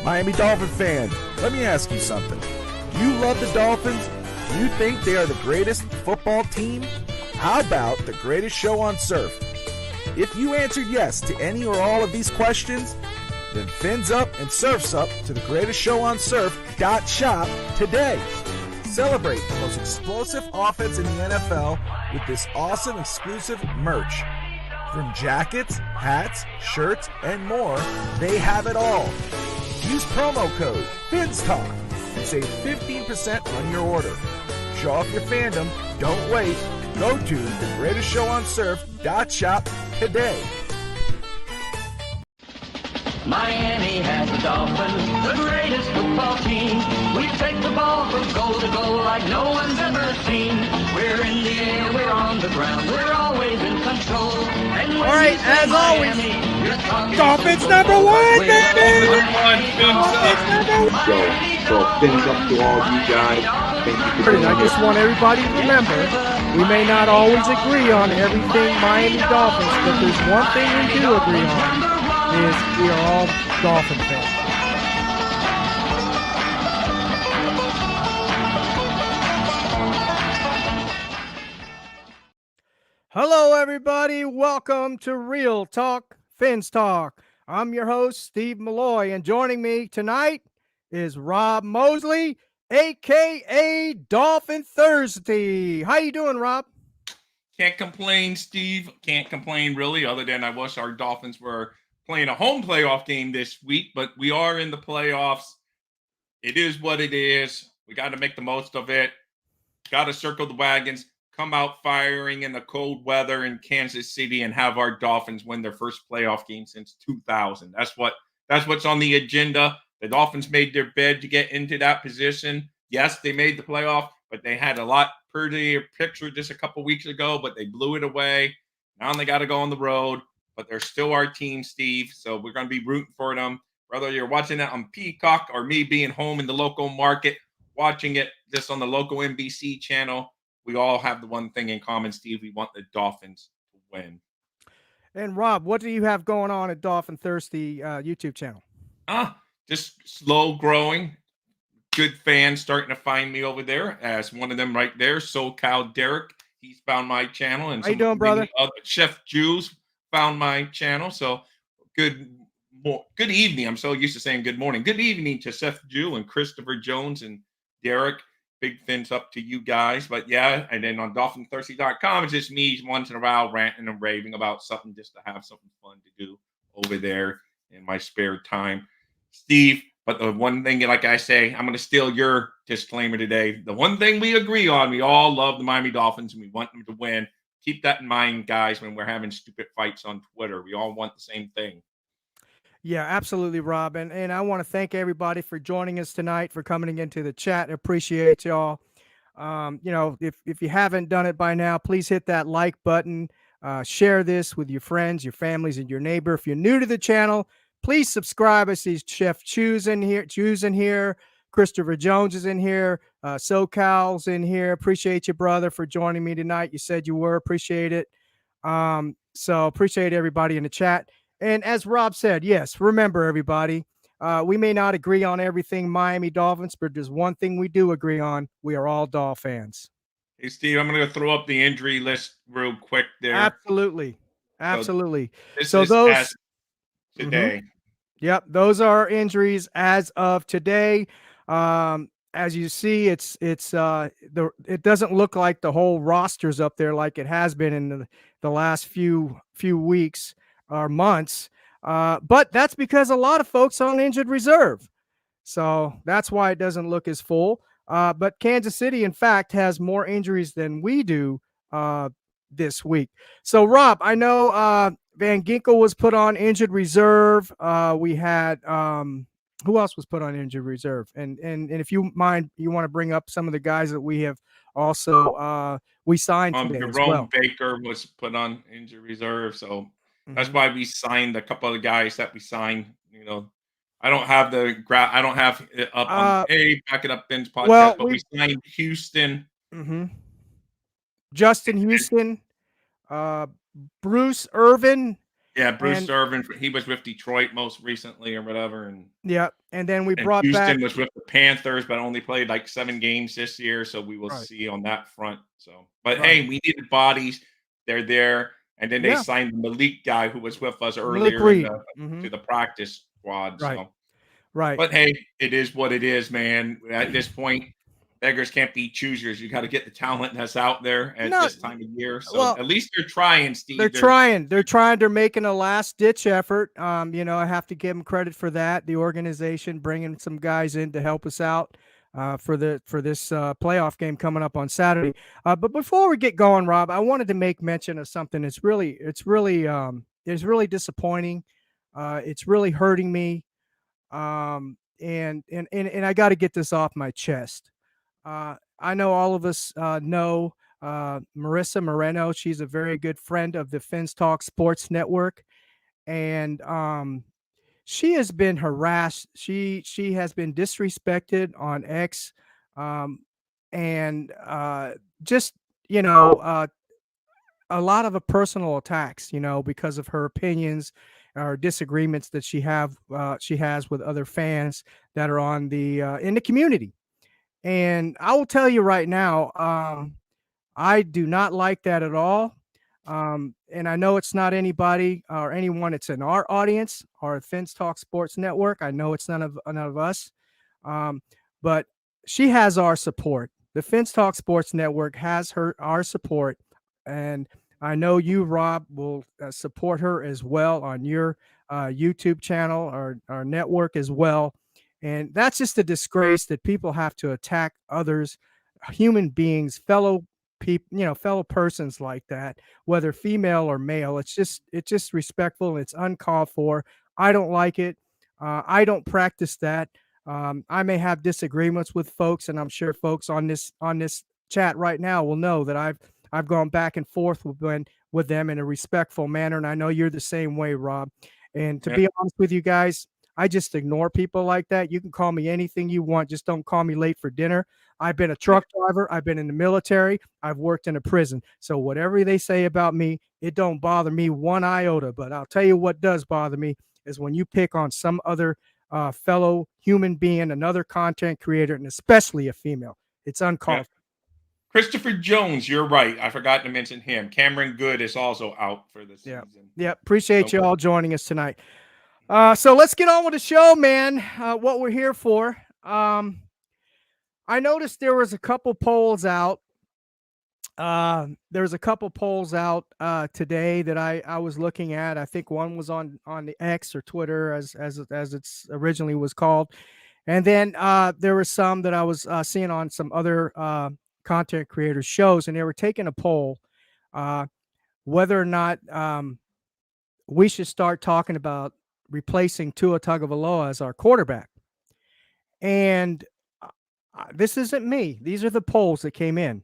Miami Dolphin fans, let me ask you something. You love the Dolphins? Do you think they are the greatest football team? How about the greatest show on surf? If you answered yes to any or all of these questions, then fins up and surfs up to the greatest show on surf.shop today. Celebrate the most explosive offense in the NFL with this awesome exclusive merch. From jackets, hats, shirts, and more, they have it all. Use promo code FINSTALK and save 15% on your order. Show off your fandom. Don't wait. Go to thegreatestshowonsurf.shop today. Miami has the Dolphins, the greatest football team. We take the ball from goal to goal like no one's ever seen. We're in the air, we're on the ground, we're always in control. And all right, as always, Dolphins number one, baby! So fins up to all you guys. Thank you for doing I just want everybody to remember, we may not always agree on everything Miami Dolphins, but there's one thing we do agree on, is we are all Dolphin fans. Hello, everybody. Welcome to Real Talk, Fins Talk. I'm your host, Steve Malloy, and joining me tonight is Rob Mosley, a.k.a. Dolphin Thursday. How you doing, Rob? Can't complain, Steve. Can't complain, really, other than I wish our Dolphins were playing a home playoff game this week, but we are in the playoffs. It is what it is. We got to make the most of it. Got to circle the wagons, come out firing in the cold weather in Kansas City, and have our Dolphins win their first playoff game since 2000. That's what's on the agenda. The Dolphins made their bed to get into that position. Yes, they made the playoff, but they had a lot prettier picture just a couple weeks ago, but they blew it away. Now they got to go on the road. But they're still our team, Steve. So we're going to be rooting for them. Whether you're watching it on Peacock or me being home in the local market, watching it just on the local NBC channel, we all have the one thing in common, Steve. We want the Dolphins to win. And Rob, what do you have going on at Dolphin Thirsty YouTube channel? Just slow growing. Good fans starting to find me over there. As one of them right there, SoCal Derek. He's found my channel. And how you doing, brother? Other Chef Jews found my channel. So good evening. I'm so used to saying good morning. Good evening to Seth Jew and Christopher Jones and Derek. Big fins up to you guys. But yeah, and then on DolphinThirsty.com, it's just me once in a while ranting and raving about something just to have something fun to do over there in my spare time. Steve, but the one thing, like I say, I'm going to steal your disclaimer today. The one thing we agree on, we all love the Miami Dolphins and we want them to win. Keep that in mind, guys, when we're having stupid fights on Twitter. We all want the same thing. Yeah, absolutely, Rob. And I want to thank everybody for joining us tonight, for coming into the chat. I appreciate y'all. If you haven't done it by now, please hit that like button. Share this with your friends, your families, and your neighbor. If you're new to the channel, please subscribe. I see Chef Chews in here. Christopher Jones is in here. SoCal's in here. Appreciate you, brother, for joining me tonight. You said you were. Appreciate it. So appreciate everybody in the chat. And as Rob said, yes, remember, everybody, we may not agree on everything Miami Dolphins, but there's one thing we do agree on. We are all Dolphins. Hey, Steve, I'm going to throw up the injury list real quick there. Absolutely. So those today. Yep, those are injuries as of today. As you see, it doesn't look like the whole roster's up there like it has been in the last few weeks or months. But that's because a lot of folks are on injured reserve. So that's why it doesn't look as full. But Kansas City, in fact, has more injuries than we do this week. So, Rob, I know Van Ginkel was put on injured reserve. We had who else was put on injured reserve? And if you mind, you want to bring up some of the guys that we have also we signed today Jerome as well. Baker was put on injured reserve, so that's why we signed a couple of the guys that we signed. I don't have it up on Back It Up Ben's podcast, but we signed Houston. Justin Houston, Bruce Irvin. Yeah, Bruce And Irvin, he was with Detroit most recently or whatever, yeah, and then we and brought back Houston was with the Panthers, but only played like 7 games this year, so we will right, see on that front. So, but right. hey, we needed bodies. They're there, and then they Yeah, signed the Malik guy who was with us Malik earlier in Reed. the Hmm. to the practice squad. Right, So, right. but hey, it is what it is, man. At this point, beggars can't be choosers. You got to get the talent that's out there at No, this time of year. So well, at least they're trying, they're Steve. trying. They're trying. They're making a last ditch effort. I have to give them credit for that. The organization bringing some guys in to help us out for this playoff game coming up on Saturday. But before we get going, Rob, I wanted to make mention of something. It's really disappointing. It's really hurting me. And I got to get this off my chest. I know all of us know Marissa Moreno. She's a very good friend of the Fins Talk Sports Network, and she has been harassed. She has been disrespected on X, um, and just you know a lot of personal attacks. Because of her opinions or disagreements that she has with other fans that are on the in the community. And I will tell you right now, I do not like that at all. And I know it's not anybody or anyone that's in our audience or Fins Talk Sports Network. I know it's none of us. Um, but she has our support. The Fins Talk Sports Network has our support, and I know you, Rob, will support her as well on your YouTube channel or network as well. And that's just a disgrace that people have to attack others, human beings, fellow people, fellow persons like that, whether female or male. It's just respectful. It's uncalled for. I don't like it. I don't practice that. I may have disagreements with folks, and I'm sure folks on this chat right now will know that I've gone back and forth with them in a respectful manner, and I know you're the same way, Rob. And to Yeah, be honest with you guys, I just ignore people like that. You can call me anything you want, just don't call me late for dinner. I've been a yeah, truck driver, I've been in the military, I've worked in a prison. So whatever they say about me, it don't bother me one iota. But I'll tell you what does bother me is when you pick on some other fellow human being, another content creator, and especially a female. It's yeah. uncalled for. Christopher Jones, you're right. I forgot to mention him. Cameron Good is also out for the Yeah. season. Yeah. Appreciate So, you all joining us tonight. So let's get on with the show, man. What we're here for. I noticed there was a couple polls out. There's a couple polls out today that I was looking at. I think one was on the X or Twitter as it's originally was called, and then there were some that I was seeing on some other content creators shows, and they were taking a poll uh, whether or not we should start talking about replacing Tua Tagovailoa as our quarterback. And this isn't me. These are the polls that came in.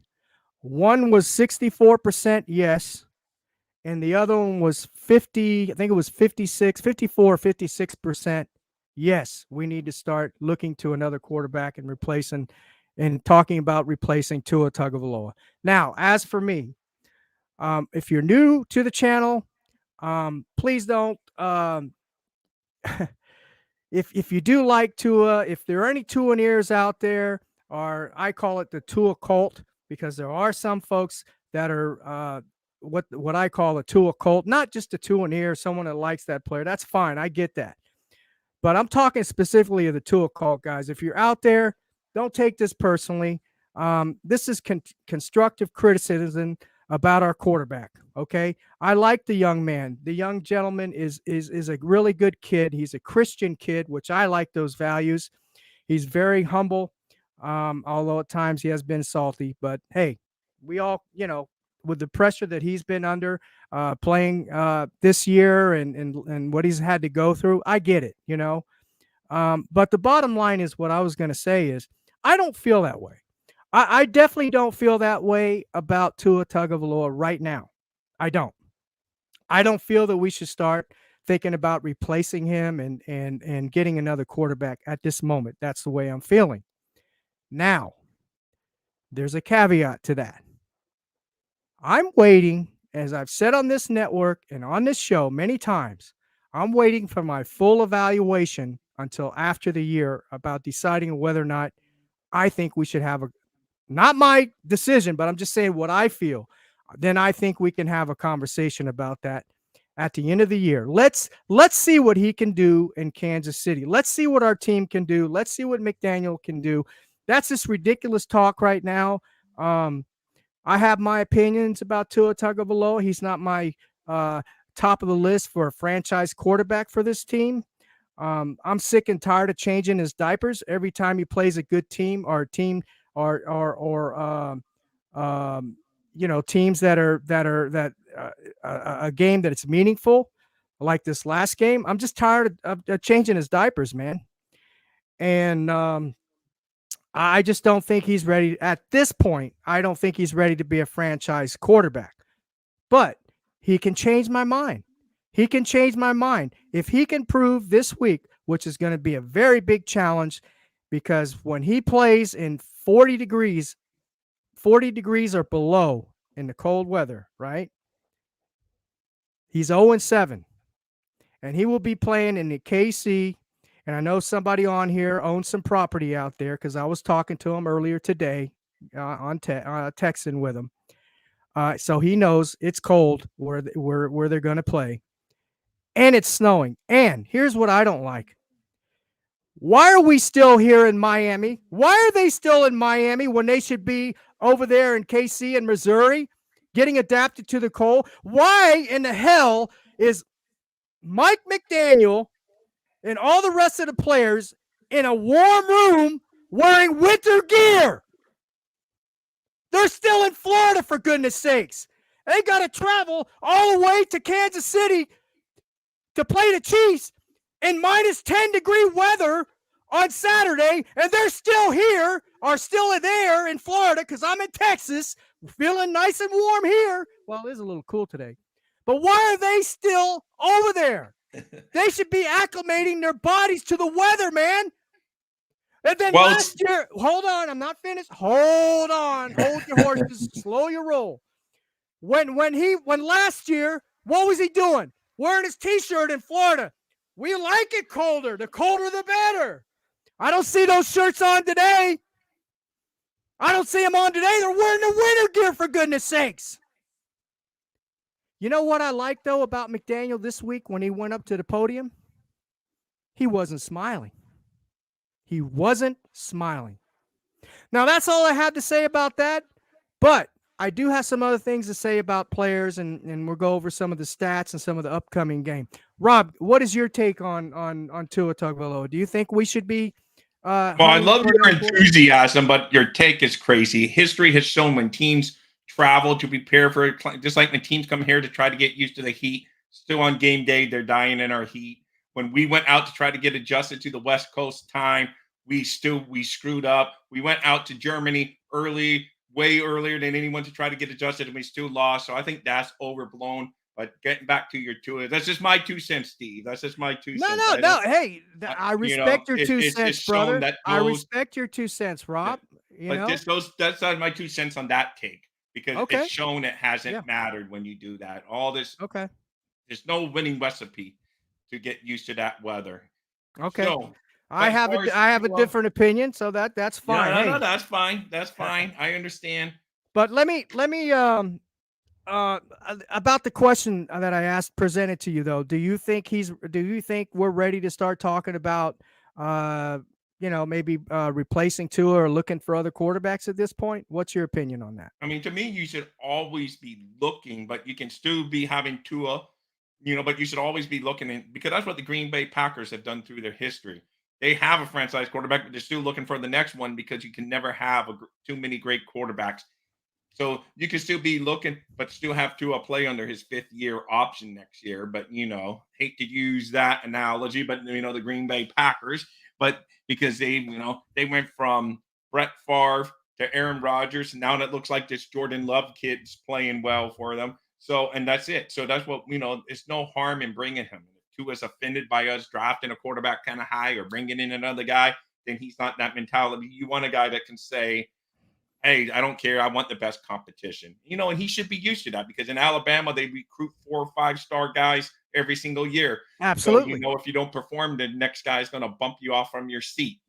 One was 64% yes, and the other one was 50, I think it was 56, 54, 56% yes. We need to start looking to another quarterback and replacing and talking about replacing Tua Tagovailoa. Now, as for me, if you're new to the channel, please don't if you do like Tua, if there are any Tuaneers out there, or I call it the Tua cult, because there are some folks that are what I call a Tua cult, not just a Tuaneer, someone that likes that player. That's fine. I get that. But I'm talking specifically of the Tua cult, guys. If you're out there, don't take this personally. This is constructive criticism about our quarterback. Okay, I like the young man. The young gentleman is a really good kid. He's a Christian kid, which I like those values. He's very humble, although at times he has been salty. But hey, we all, with the pressure that he's been under playing this year and what he's had to go through, I get it, But the bottom line is what I was going to say is I don't feel that way. I definitely don't feel that way about Tua Tagovailoa right now. I don't. I don't feel that we should start thinking about replacing him and getting another quarterback at this moment. That's the way I'm feeling. Now, there's a caveat to that. I'm waiting as I've said on this network and on this show many times, I'm waiting for my full evaluation until after the year about deciding whether or not I think we should have not my decision, but I'm just saying what I feel. Then I think we can have a conversation about that at the end of the year. Let's see what he can do in Kansas City. Let's see what our team can do. Let's see what McDaniel can do. That's just ridiculous talk right now. I have my opinions about Tua Tagovailoa. He's not my top of the list for a franchise quarterback for this team. I'm sick and tired of changing his diapers every time he plays a good team or a team or teams that a game that it's meaningful, like this last game. I'm just tired of changing his diapers, man. And I just don't think he's ready at this point. I don't think he's ready to be a franchise quarterback, but he can change my mind. He can change my mind if he can prove this week, which is going to be a very big challenge, because when he plays in 40 degrees or below in the cold weather, right? He's 0-7, and he will be playing in the KC. And I know somebody on here owns some property out there because I was talking to him earlier today texting with him. So he knows it's cold where they're going to play. And it's snowing. And here's what I don't like. Why are we still here in Miami? Why are they still in Miami when they should be over there in KC and Missouri getting adapted to the cold? Why in the hell is Mike McDaniel and all the rest of the players in a warm room wearing winter gear? They're still in Florida, for goodness sakes. They got to travel all the way to Kansas City to play the Chiefs in minus 10-degree weather on Saturday, and they're still here, or still there in Florida, because I'm in Texas, feeling nice and warm here. Well, it is a little cool today. But why are they still over there? They should be acclimating their bodies to the weather, man. And then last year, hold on, I'm not finished. Hold on, hold your horses, slow your roll. When last year, what was he doing? Wearing his T-shirt in Florida. We like it colder. The colder, the better. I don't see those shirts on today. I don't see them on today. They're wearing the winter gear, for goodness sakes. You know what I like, though, about McDaniel this week when he went up to the podium? He wasn't smiling. He wasn't smiling. Now, that's all I have to say about that. But I do have some other things to say about players, and we'll go over some of the stats and some of the upcoming game. Rob, what is your take on Tua Tagovailoa? Do you think we should be well, I love your enthusiasm, but your take is crazy. History has shown when teams travel to prepare for it, just like when teams come here to try to get used to the heat, still on game day, they're dying in our heat. When we went out to try to get adjusted to the West Coast time, we screwed up. We went out to Germany early, way earlier than anyone to try to get adjusted, and we still lost. So I think that's overblown. But getting back to your 2, that's just my 2 cents, Steve. That's just my 2 cents. No. Hey, I respect your 2 cents, brother. I respect your 2 cents, Rob. That's my 2 cents on that take, because it's shown it hasn't mattered when you do that. All this. Okay. There's no winning recipe to get used to that weather. Okay. So, I have a different opinion, so that's fine. No, that's fine. That's fine. I understand. But let me about the question that I presented to you, though. Do you think we're ready to start talking about maybe replacing Tua or looking for other quarterbacks at this point? What's your opinion on that? I mean, to me, you should always be looking, but you can still be having Tua, but you should always be looking because that's what the Green Bay Packers have done through their history. They have a franchise quarterback, but they're still looking for the next one because you can never have too many great quarterbacks. So you can still be looking, but still have Tua play under his 5th-year option next year. But, hate to use that analogy, but, the Green Bay Packers, but because they went from Brett Favre to Aaron Rodgers, and now it looks like this Jordan Love kid's playing well for them. So, and that's it. So that's what, it's no harm in bringing him. If Tua's offended by us drafting a quarterback kind of high or bringing in another guy, then he's not that mentality. You want a guy that can say, hey, I don't care. I want the best competition. And he should be used to that because in Alabama, they recruit 4 or 5-star guys every single year. Absolutely. So, if you don't perform, the next guy is going to bump you off from your seat,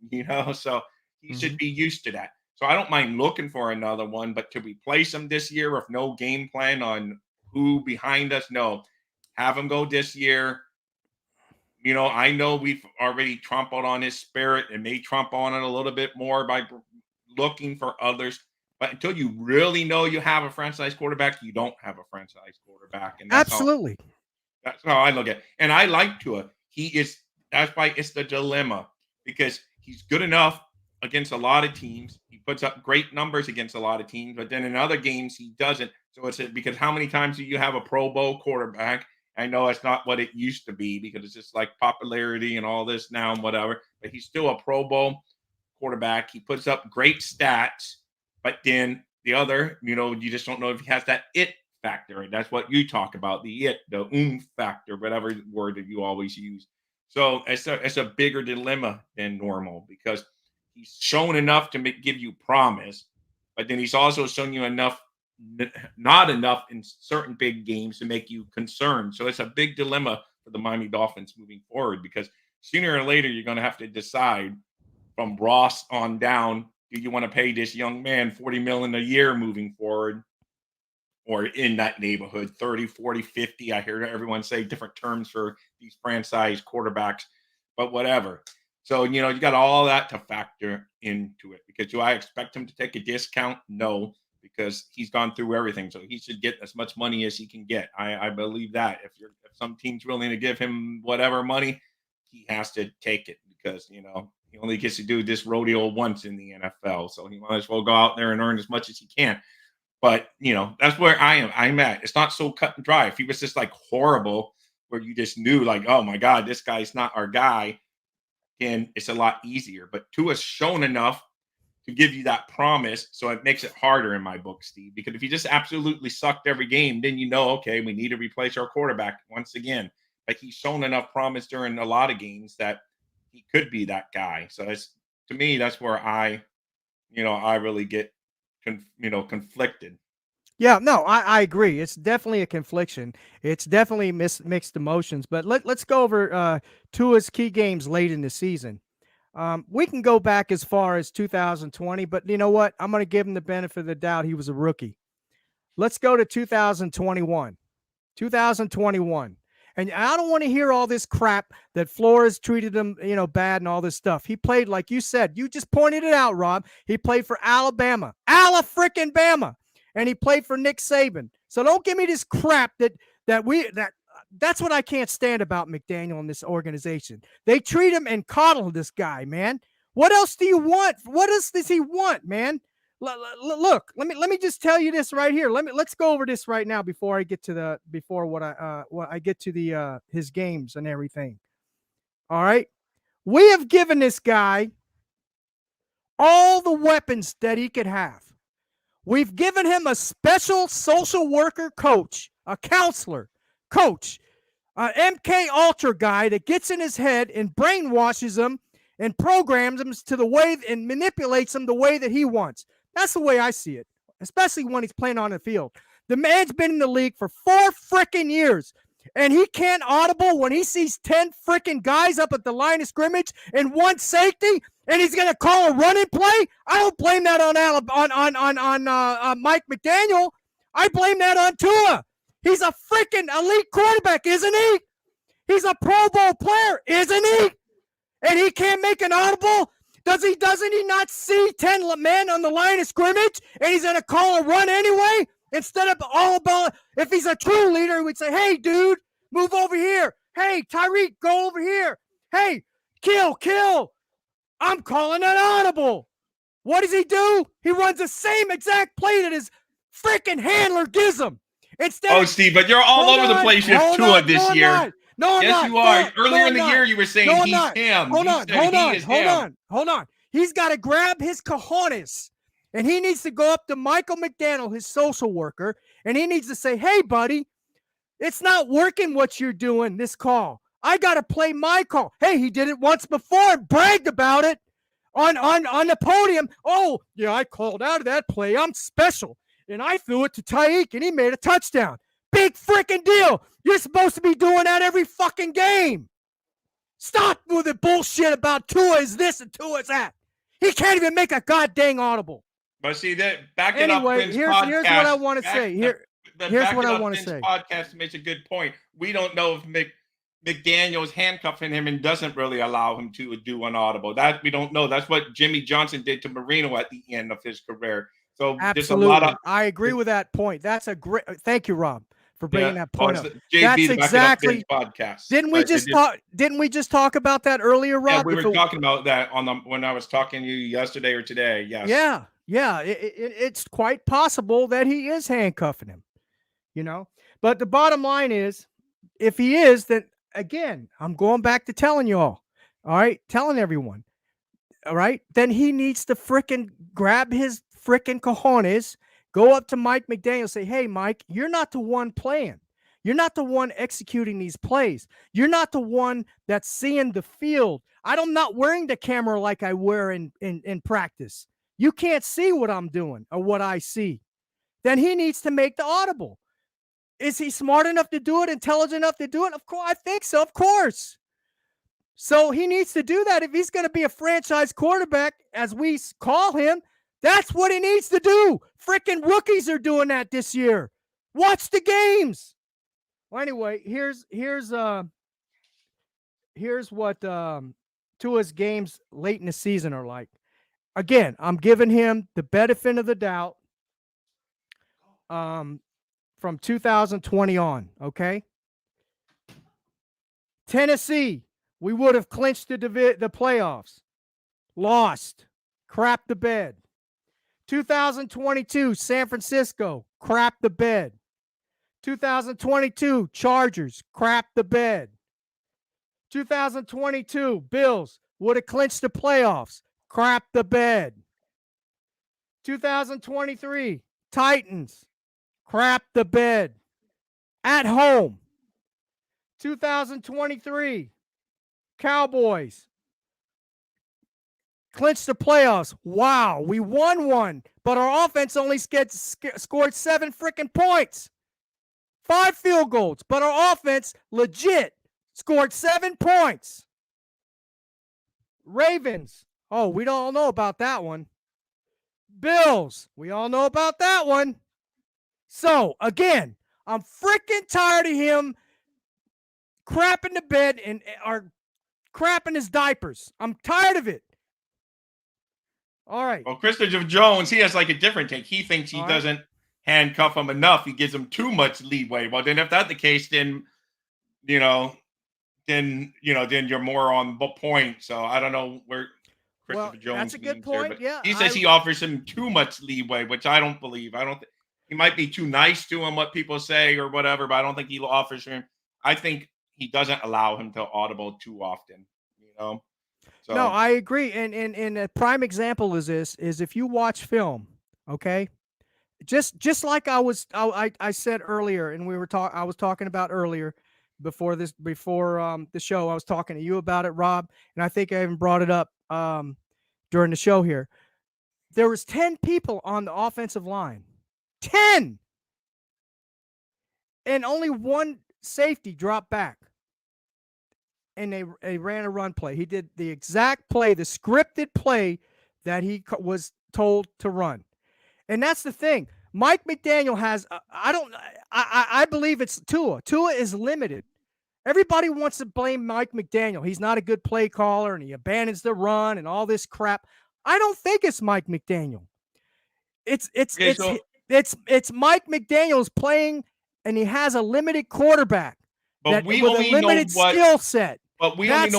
So he should be used to that. So I don't mind looking for another one, but to replace him this year with no game plan on who behind us, no. Have him go this year. I know we've already trampled on his spirit and may trample on it a little bit more by looking for others. But until you really know you have a franchise quarterback, you don't have a franchise quarterback. And Absolutely. That's how I look at it. And I like Tua. That's why it's the dilemma because he's good enough against a lot of teams. He puts up great numbers against a lot of teams, but then in other games he doesn't. So it's because how many times do you have a Pro Bowl quarterback? I know it's not what it used to be because it's just like popularity and all this now and whatever, but he's still a Pro Bowl quarterback. He puts up great stats, but then the other, you just don't know if he has that it factor. And that's what you talk about, the factor, whatever word that you always use. So it's a bigger dilemma than normal because he's shown enough to give you promise, but then he's also shown you not enough in certain big games to make you concerned. So it's a big dilemma for the Miami Dolphins moving forward because sooner or later you're going to have to decide from Ross on down, do you want to pay this young man $40 million a year moving forward or in that neighborhood, 30, 40, 50. I hear everyone say different terms for these franchise quarterbacks, but whatever. So, you got all that to factor into it because do I expect him to take a discount? No, because he's gone through everything. So he should get as much money as he can get. I believe that if some team's willing to give him whatever money, he has to take it because, he only gets to do this rodeo once in the NFL. So he might as well go out there and earn as much as he can. But, that's where I'm at. It's not so cut and dry. If he was just like horrible where you just knew like, oh my God, this guy's not our guy, then it's a lot easier. But Tua's shown enough to give you that promise. So it makes it harder in my book, Steve, because if he just absolutely sucked every game, then okay, we need to replace our quarterback once again. But he's shown enough promise during a lot of games that he could be that guy. So to me, that's where I really get conflicted. Yeah, no, I agree. It's definitely a confliction. It's definitely mixed emotions. But let's go over Tua's key games late in the season. We can go back as far as 2020, but you know what? I'm going to give him the benefit of the doubt. He was a rookie. Let's go to 2021. 2021. And I don't want to hear all this crap that Flores treated him, bad and all this stuff. He played, like you said, you just pointed it out, Rob. He played for Alabama, Bama, and he played for Nick Saban. So don't give me this crap that's what I can't stand about McDaniel and this organization. They treat him and coddle this guy, man. What else do you want? What else does he want, man? Look, let me just tell you this right here. Let's go over this right now before I get to his games and everything. All right. We have given this guy all the weapons that he could have. We've given him a special social worker coach, a counselor coach, an MK Ultra guy that gets in his head and brainwashes him and programs him to the way and manipulates him the way that he wants. That's the way I see it, especially when he's playing on the field. The man's been in the league for 4 freaking years, and he can't audible when he sees 10 freaking guys up at the line of scrimmage and 1 safety, and he's going to call a running play. I don't blame that on Mike McDaniel. I blame that on Tua. He's a freaking elite quarterback, isn't he? He's a Pro Bowl player, isn't he? And he can't make an audible. Doesn't he not see 10 men on the line of scrimmage and he's going to call a run anyway? Instead of all about, if he's a true leader, he would say, hey, dude, move over here. Hey, Tyreek, go over here. Hey, kill. I'm calling an audible. What does he do? He runs the same exact play that his freaking handler gives him. Steve, but you're all over the place with Tua this year. No, yes, you are. Earlier in the year, you were saying he's him. Hold on. He's got to grab his cojones, and he needs to go up to Michael McDaniel, his social worker, and he needs to say, hey, buddy, it's not working what you're doing, this call. I got to play my call. Hey, he did it once before and bragged about it. on the podium. Oh, yeah, I called out of that play. I'm special. And I threw it to Tyreek, and he made a touchdown. Big freaking deal. You're supposed to be doing that every fucking game. Stop with the bullshit about Tua is this and Tua is that. He can't even make a goddamn audible. But see that back it Anyway, up. here's what I want to say. Here's what I want to say. Podcast makes a good point. We don't know if McDaniel's handcuffing him and doesn't really allow him to do an audible. That we don't know. That's what Jimmy Johnson did to Marino at the end of his career. So absolutely, I agree with that point. That's a great. Thank you, Rob, for bringing that point up. That's exactly podcast. Didn't we just talk about that earlier, Rob? Yeah, we were talking about that when I was talking to you yesterday or today. Yes. Yeah. It's quite possible that he is handcuffing him. You know, but the bottom line is, if he is, then again, I'm going back to telling y'all. All right, telling everyone. All right, then he needs to frickin' grab his frickin' cojones, go up to Mike McDaniel, say, hey, Mike, you're not the one playing. You're not the one executing these plays. You're not the one that's seeing the field. I'm not wearing the camera like I wear in practice. You can't see what I'm doing or what I see. Then he needs to make the audible. Is he smart enough to do it, intelligent enough to do it? Of course, I think so, of course. So he needs to do that if he's going to be a franchise quarterback, as we call him. That's what he needs to do. Freaking rookies are doing that this year. Watch the games. Well, anyway, here's what Tua's games late in the season are like. Again, I'm giving him the benefit of the doubt from 2020 on, okay? Tennessee, we would have clinched the playoffs. Lost. Crap the bed. 2022, San Francisco, crap the bed. 2022, Chargers, crap the bed. 2022, Bills would have clinched the playoffs, crap the bed. 2023, Titans, crap the bed. At home. 2023, Cowboys, clinched the playoffs. Wow, we won one, but our offense only scored 7 freaking points. 5 field goals, but our offense legit scored 7 points. Ravens, oh, we don't know about that one. Bills, we all know about that one. So, again, I'm freaking tired of him crapping the bed or crapping his diapers. I'm tired of it. All right. Well, Christopher Jones, he has like a different take. He thinks he doesn't handcuff him enough. He gives him too much leeway. Well, then if that's the case, then you're more on the point. So I don't know where Christopher Jones. That's a good point. Yeah. He says he offers him too much leeway, which I don't believe. He might be too nice to him, what people say or whatever, but I don't think he offers him. I think he doesn't allow him to audible too often, So. No, I agree. And a prime example is if you watch film, okay? Just like I said earlier, and I was talking about earlier before the show, I was talking to you about it, Rob, and I think I even brought it up during the show here. There was 10 people on the offensive line. 10! And only one safety dropped back. And they ran a run play. He did the exact play, the scripted play that he was told to run. And that's the thing. Mike McDaniel has, I believe it's Tua. Tua is limited. Everybody wants to blame Mike McDaniel. He's not a good play caller and he abandons the run and all this crap. I don't think it's Mike McDaniel. It's Mike McDaniel's playing and he has a limited quarterback. But we with only a limited know what skill set. But we only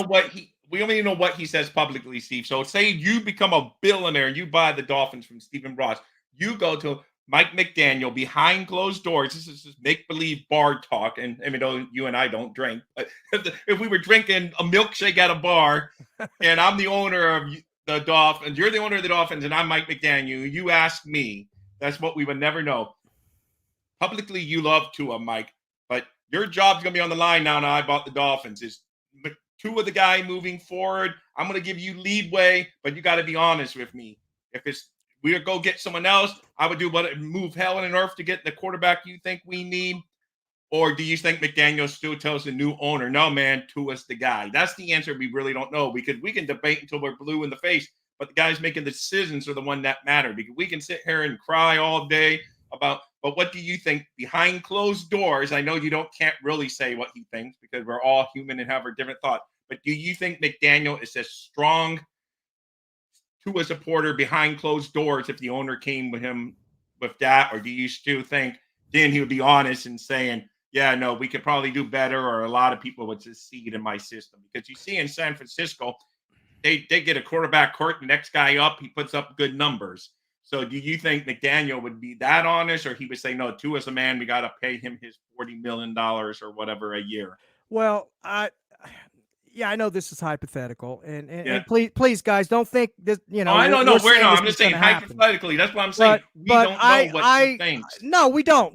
know what he says publicly, Steve. So say you become a billionaire and you buy the Dolphins from Stephen Ross. You go to Mike McDaniel behind closed doors. This is just make-believe bar talk. And even though you and I don't drink, but if we were drinking a milkshake at a bar and I'm the owner of the Dolphins, you're the owner of the Dolphins, and I'm Mike McDaniel, you ask me, that's what we would never know. Publicly, you love Tua, Mike, but your job's going to be on the line now I bought the Dolphins. Is Tua the guy moving forward? I'm going to give you leadway, but you got to be honest with me. If it's we go get someone else, I would do what move hell and earth to get the quarterback you think we need. Or do you think McDaniel still tells the new owner, no, man, Tua's the guy? That's the answer we really don't know, because we can debate until we're blue in the face, but the guys making the decisions are the one that matter, because we can sit here and cry all day about, but what do you think behind closed doors? I know you can't really say what he thinks because we're all human and have our different thoughts, but do you think McDaniel is as strong Tua supporter behind closed doors if the owner came with him with that? Or do you still think then he would be honest and saying, yeah, no, we could probably do better, or a lot of people would succeed in my system? Because you see in San Francisco, they get a quarterback hurt, the next guy up, he puts up good numbers. So do you think McDaniel would be that honest, or he would say, no, Tua's a man, we got to pay him his $40 million or whatever a year? Well, I know this is hypothetical, and please, guys, don't think this. I don't know. I'm just saying hypothetically. That's what I'm saying. We don't know what he thinks. No, we don't,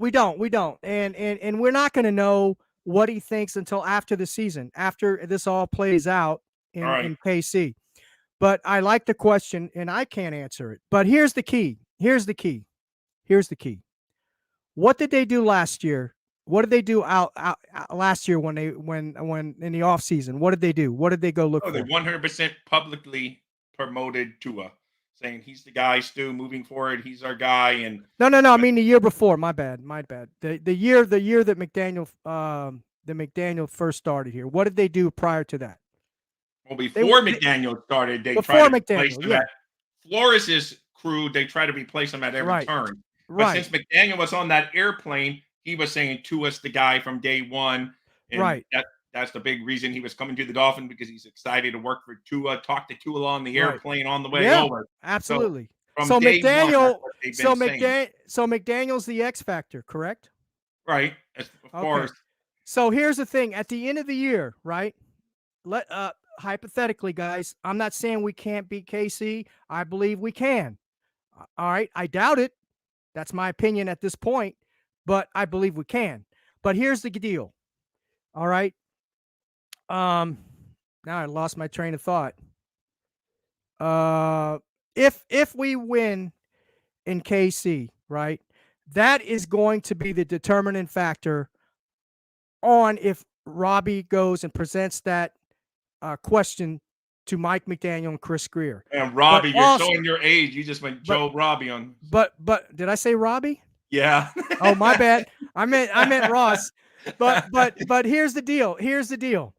and we're not going to know what he thinks until after the season, after this all plays out in KC. But I like the question, and I can't answer it. But here's the key. What did they do last year? What did they do out last year when in the off season? What did they do? What did they go look for? They 100% publicly promoted Tua, saying he's the guy, Stu, moving forward. He's our guy. And no. I mean the year before. My bad. The year that McDaniel first started here. What did they do prior to that? Well, before McDaniel started, they tried to replace him at Flores' crew. They tried to replace him at every turn. But since McDaniel was on that airplane, he was saying Tua's the guy from day one. And that's the big reason he was coming to the Dolphins, because he's excited to work for Tua, talk to Tua on the airplane on the way over. Absolutely. So McDaniel's the X factor, correct? Right. Of course. So here's the thing. At the end of the year, right? Hypothetically, guys, I'm not saying we can't beat KC. I believe we can. All right. I doubt it. That's my opinion at this point. But I believe we can. But here's the deal. All right. Now I lost my train of thought. If we win in KC, right, that is going to be the determining factor on if Robbie goes and presents that question to Mike McDaniel and Chris Greer. And Robbie, you're showing your age. You just went Joe Robbie on. But did I say Robbie? Yeah. Oh, my bad. I meant Ross. But here's the deal.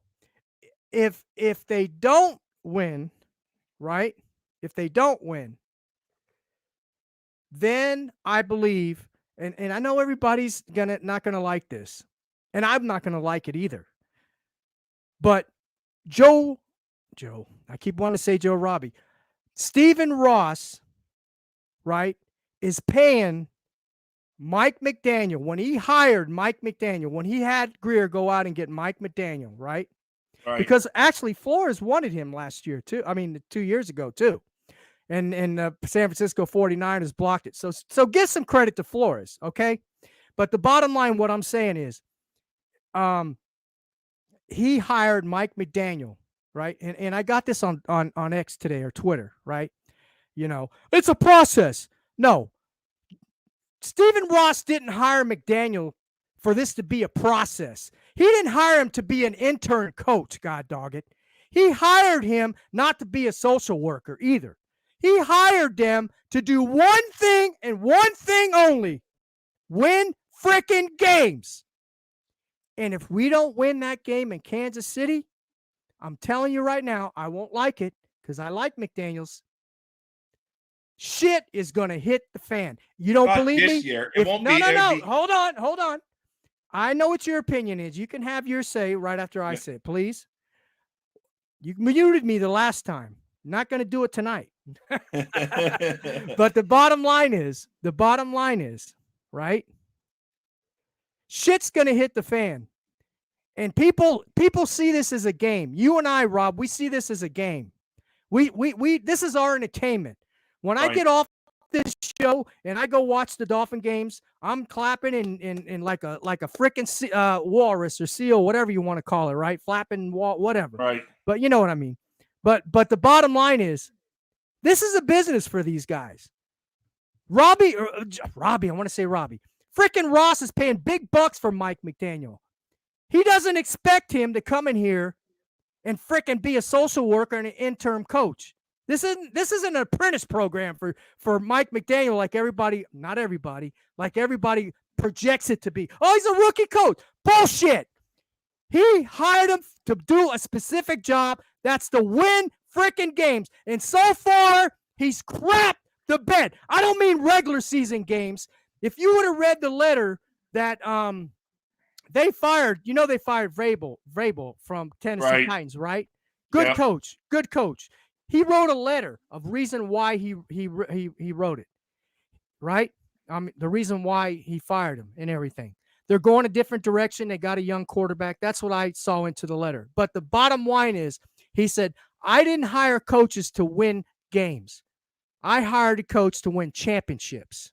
If they don't win, right? If they don't win, then I believe, and I know everybody's not gonna like this, and I'm not gonna like it either. But Joe, I keep wanting to say Joe Robbie. Stephen Ross, right, is paying Mike McDaniel, when he hired Mike McDaniel, when he had Greer go out and get Mike McDaniel, right? Because actually Flores wanted him last year too. I mean, 2 years ago too. And San Francisco 49ers blocked it. So give some credit to Flores, okay? But the bottom line, what I'm saying is, he hired Mike McDaniel, right? And I got this on X today, or Twitter, right? You know, it's a process. No. Stephen Ross didn't hire McDaniel for this to be a process. He didn't hire him to be an intern coach, God dog it. He hired him not to be a social worker either. He hired them to do one thing and one thing only: win freaking games. And if we don't win that game in Kansas City, I'm telling you right now, I won't like it, because I like McDaniels. Shit is going to hit the fan. You don't believe me? This year. It won't be. No. Hold on. I know what your opinion is. You can have your say right after I say it, please. You muted me the last time. I'm not going to do it tonight. But the bottom line is, right? Shit's going to hit the fan. And people see this as a game. You and I, Rob, we see this as a game. We this is our entertainment. When I get off this show and I go watch the Dolphin games, I'm clapping in like a freaking walrus or seal, whatever you want to call it, right? Flapping wall, whatever. Right. But you know what I mean. But the bottom line is, this is a business for these guys. Robbie, I want to say Robbie. Freaking Ross is paying big bucks for Mike McDaniel. He doesn't expect him to come in here and freaking be a social worker and an interim coach. This isn't an apprentice program for Mike McDaniel like everybody, not everybody, like everybody projects it to be. Oh, he's a rookie coach. Bullshit. He hired him to do a specific job. That's to win freaking games. And so far, he's crapped the bed. I don't mean regular season games. If you would have read the letter that they fired Vrabel from Tennessee Titans, right? Good coach. He wrote a letter of reason why he wrote it, right? The reason why he fired him and everything. They're going a different direction. They got a young quarterback. That's what I saw into the letter. But the bottom line is, he said, I didn't hire coaches to win games. I hired a coach to win championships.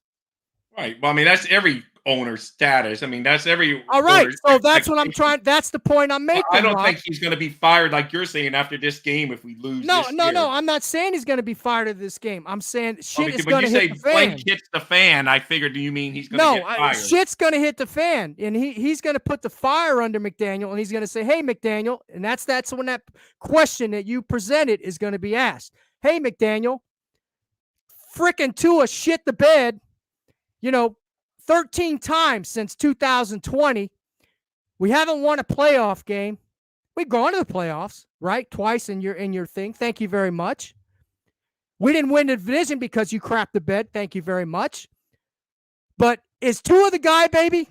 Right. Well, I mean, that's every owner's status. I mean, that's every. All right. So that's what I'm trying. That's the point I'm making. I don't think he's going to be fired like you're saying after this game if we lose. No. I'm not saying he's going to be fired of this game. I'm saying shit is going to hit the fan. When you say hits the fan, I figured. Do you mean he's going to get fired? Shit's going to hit the fan, and he's going to put the fire under McDaniel, and he's going to say, "Hey, McDaniel," and that's when that question that you presented is going to be asked. Hey, McDaniel, frickin' Tua shit the bed. 13 times since 2020. We haven't won a playoff game. We've gone to the playoffs, right? Twice in your thing. Thank you very much. We didn't win the division because you crapped the bed. Thank you very much. But is Tua the guy, baby?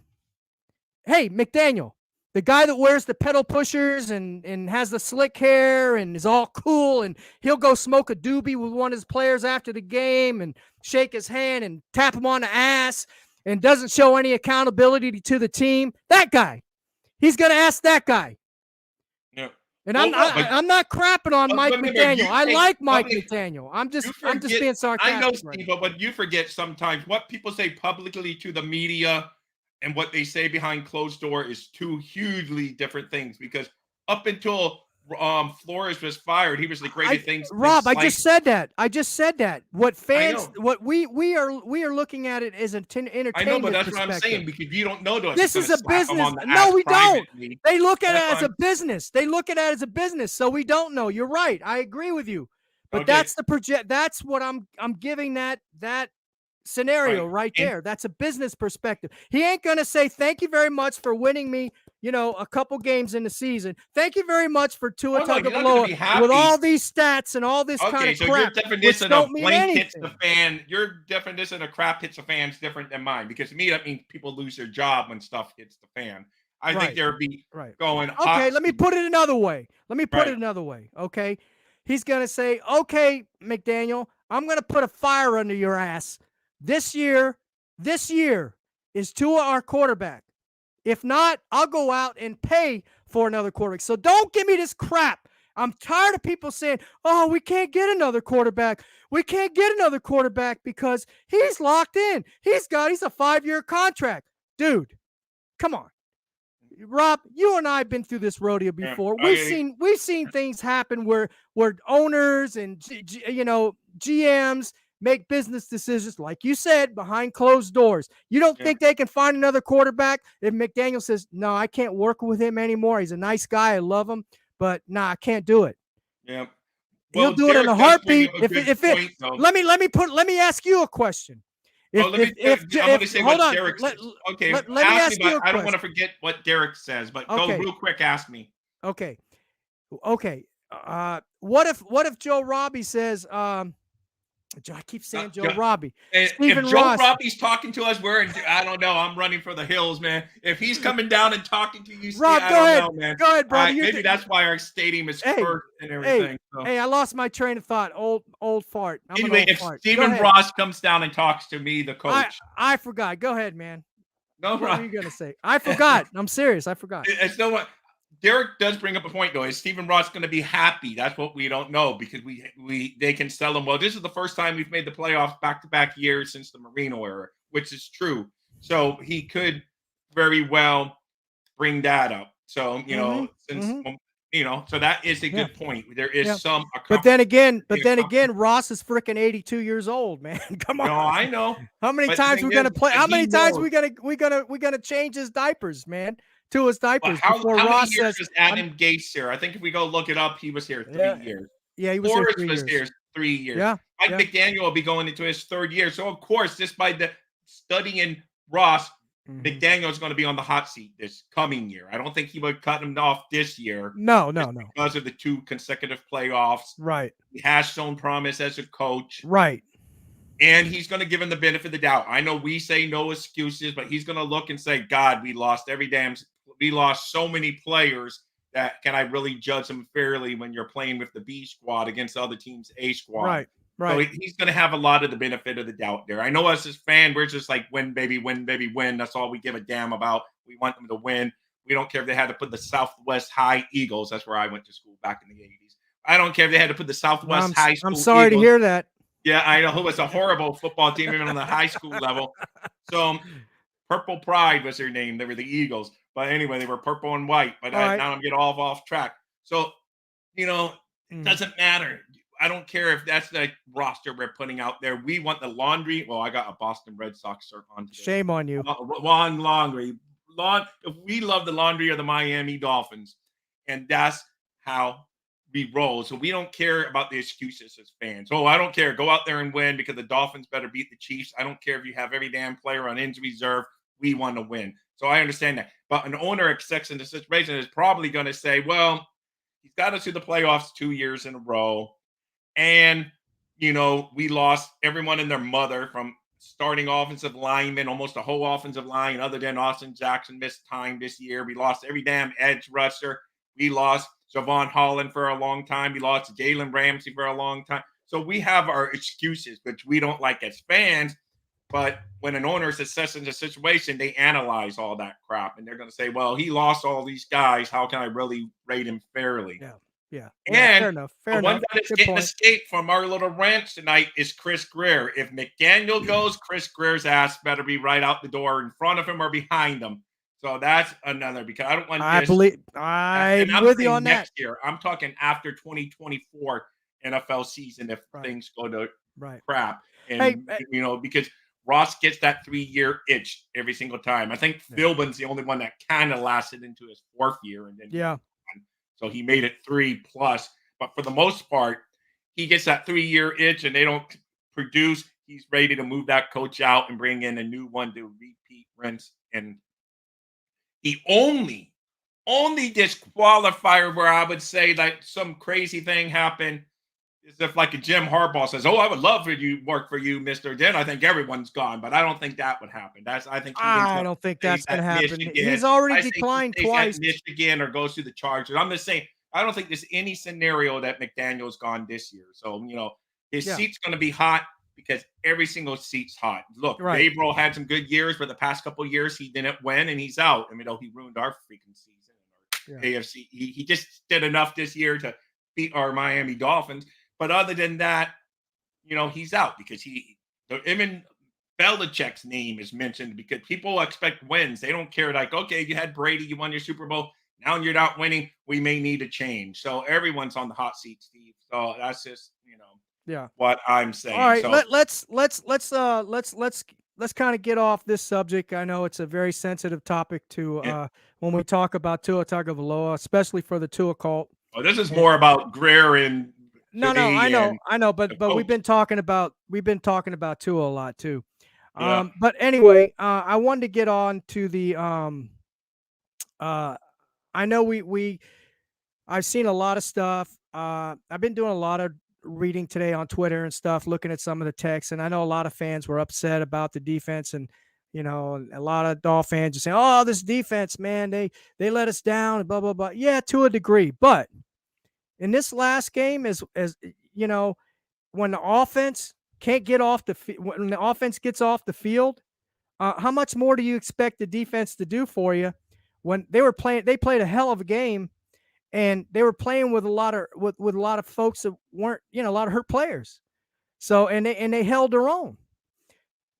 Hey, McDaniel, the guy that wears the pedal pushers and has the slick hair and is all cool, and he'll go smoke a doobie with one of his players after the game and shake his hand and tap him on the ass and doesn't show any accountability to the team. That guy. He's going to ask that guy. Yeah. And I'm not crapping on Mike McDaniel. I like Mike McDaniel. I'm just being sarcastic. I know, Steve, but you forget sometimes what people say publicly to the media and what they say behind closed door is two hugely different things. Because up until Flores was fired, he was the greatest thing. Rob, I just said that. What fans, what we are looking at it as an entertainment. I know, but that's what I'm saying, because you don't know that this is a business. No, we don't. They look at it as a business. So we don't know. You're right. I agree with you. But that's the project. That's what I'm giving that scenario right there. That's a business perspective. He ain't gonna say thank you very much for winning me, a couple games in the season. Thank you very much for Tua Tagovailoa with all these stats and all this kind of crap. Your definition of blank hits the fan. Your definition of crap hits the fan is different than mine, because to me that means people lose their job when stuff hits the fan. I think there'd be going. Okay, let me put it another way. Okay, he's gonna say, okay, McDaniel, I'm gonna put a fire under your ass. This year is Tua our quarterback. If not, I'll go out and pay for another quarterback. So don't give me this crap. I'm tired of people saying, oh, we can't get another quarterback. We can't get another quarterback because he's locked in. He's a 5-year contract. Dude, come on. Rob, you and I have been through this rodeo before. We've seen things happen where owners and GMs make business decisions, like you said, behind closed doors. You don't think they can find another quarterback if McDaniel says, no, I can't work with him anymore. He's a nice guy. I love him, but I can't do it. Yeah. He'll do it in a heartbeat. Let me ask you a question. Let me ask you. I don't want to forget what Derek says, but go real quick. Ask me. Okay. What if Joe Robbie says, I keep saying Joe Robbie. If Joe Robbie's talking to us, I don't know. I'm running for the hills, man. If he's coming down and talking to you, Rob, I don't know, man. Go ahead, brother. Maybe that's why our stadium is first and everything. Hey, I lost my train of thought. Old fart. Anyway, if Stephen Ross comes down and talks to me, the coach. I forgot. Go ahead, man. No, what are you going to say? I forgot. I'm serious. I forgot. It's no one. Derek does bring up a point though. Is Stephen Ross going to be happy? That's what we don't know because they can sell him. Well, this is the first time we've made the playoffs back-to-back years since the Marino era, which is true. So he could very well bring that up. So so that is a good point. There is some. But then again, Ross is freaking 82 years old, man. Come on. No, I know. How many times we're gonna play? How many times we gonna change his diapers, man? To his diapers before Ross many years says, was Adam Gase here? I think if we go look it up, he was here 3 years. Yeah, he was Forrest here 3 years. was here 3 years. Yeah, Mike McDaniel will be going into his 3rd year. So of course, just by the studying Ross, McDaniel is going to be on the hot seat this coming year. I don't think he would cut him off this year. No. Because of the 2 consecutive playoffs. Right. He has shown promise as a coach. Right. And he's going to give him the benefit of the doubt. I know we say no excuses, but he's going to look and say, God, we lost so many players that can I really judge them fairly when you're playing with the B squad against other teams' A squad? Right. So he's going to have a lot of the benefit of the doubt there. I know us as fans, we're just like, win, baby, win, baby, win. That's all we give a damn about. We want them to win. We don't care if they had to put the Southwest High Eagles. That's where I went to school back in the 80s. I don't care if they had to put the Southwest High School I'm sorry Eagles. to hear that. Yeah, I know. It was a horrible football team, even on the high school level. So Purple Pride was their name. They were the Eagles. But anyway, they were purple and white. But now I'm getting off track. So, it doesn't matter. I don't care if that's the roster we're putting out there. We want the laundry. Well, I got a Boston Red Sox shirt on today. Shame on you. Laundry. If we love the laundry of the Miami Dolphins. And that's how we roll. So we don't care about the excuses as fans. Oh, I don't care. Go out there and win because the Dolphins better beat the Chiefs. I don't care if you have every damn player on injury reserve. We want to win. So I understand that. But an owner accepting the situation is probably going to say, well, he's got us to the playoffs 2 years in a row. And, we lost everyone and their mother from starting offensive lineman, almost the whole offensive line, other than Austin Jackson missed time this year. We lost every damn edge rusher. We lost Javon Holland for a long time. We lost Jalen Ramsey for a long time. So we have our excuses, which we don't like as fans. But when an owner is assessing the situation, they analyze all that crap. And they're going to say, well, he lost all these guys. How can I really rate him fairly? Yeah. And fair enough. One guy that's getting escaped from our little ranch tonight is Chris Greer. If McDaniel goes, Chris Greer's ass better be right out the door in front of him or behind him. So that's another, because I don't want I'm with you on that. Next year, I'm talking after 2024 NFL season if things go to crap. And, because Ross gets that 3-year itch every single time. I think Philbin's the only one that kind of lasted into his 4th year. And then so he made it 3+. But for the most part, he gets that 3-year itch and they don't produce. He's ready to move that coach out and bring in a new one to repeat, rinse, and the only disqualifier where I would say like some crazy thing happened is if like a Jim Harbaugh says, "Oh, I would love for you work for you, Mister." Then I think everyone's gone, but I don't think that would happen. I don't think that's going to happen. He's already declined twice. Michigan or goes to the Chargers. I'm just saying, I don't think there's any scenario that McDaniel's gone this year. So his seat's going to be hot. Because every single seat's hot. Look, Gabriel had some good years, but the past couple of years he didn't win, and he's out. I mean, he ruined our freaking season. AFC, he just did enough this year to beat our Miami Dolphins. But other than that, he's out because even Belichick's name is mentioned because people expect wins. They don't care. Like, okay, you had Brady, you won your Super Bowl. Now you're not winning. We may need a change. So everyone's on the hot seat, Steve. So that's just what I'm saying. All right, so let's kind of get off this subject. I know it's a very sensitive topic to when we talk about Tua Tagovailoa, especially for the Tua cult. Well, this is more about Greer and I know, but we've been talking about Tua a lot too. But anyway, I wanted to get on to the I know I've seen a lot of stuff. I've been doing a lot of reading today on Twitter and stuff, looking at some of the texts, and I know a lot of fans were upset about the defense, and a lot of Dolphin fans are saying, "Oh, this defense, man, they let us down," and blah blah blah. Yeah, to a degree, but in this last game, as when the offense can't get off when the offense gets off the field, how much more do you expect the defense to do for you when they were playing, they played a hell of a game, and they were playing with a lot of folks that weren't, a lot of hurt players. So and they held their own.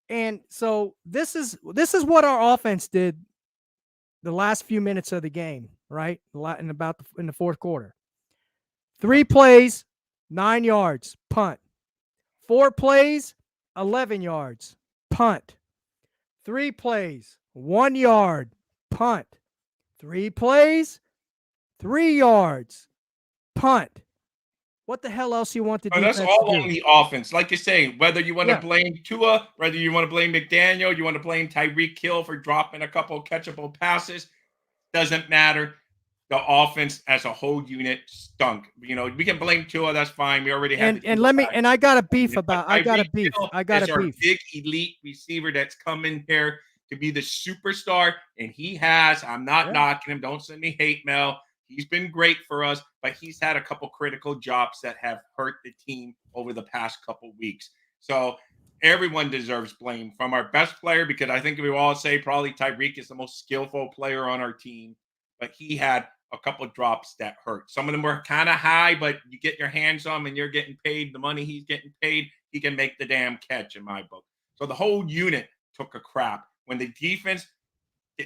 And so this is what our offense did the last few minutes of the game, right? In the fourth quarter. 3 plays, 9 yards, punt. 4 plays, 11 yards, punt. 3 plays, 1 yard, punt. 3 plays, 3 yards, punt. What the hell else you want to do? That's all on the offense. Like you say, whether you want to blame Tua, whether you want to blame McDaniel, you want to blame Tyreek Hill for dropping a couple of catchable passes, doesn't matter. The offense as a whole unit stunk. We can blame Tua. That's fine. We already have. And I got a beef about. I got a beef. Our big elite receiver that's coming here to be the superstar, and he has. I'm not knocking him. Don't send me hate mail. He's been great for us, but he's had a couple critical drops that have hurt the team over the past couple weeks. So everyone deserves blame, from our best player, because I think we all say probably Tyreek is the most skillful player on our team, but he had a couple of drops that hurt. Some of them were kind of high, but you get your hands on him and you're getting paid the money he's getting paid, he can make the damn catch in my book. So the whole unit took a crap. When the defense,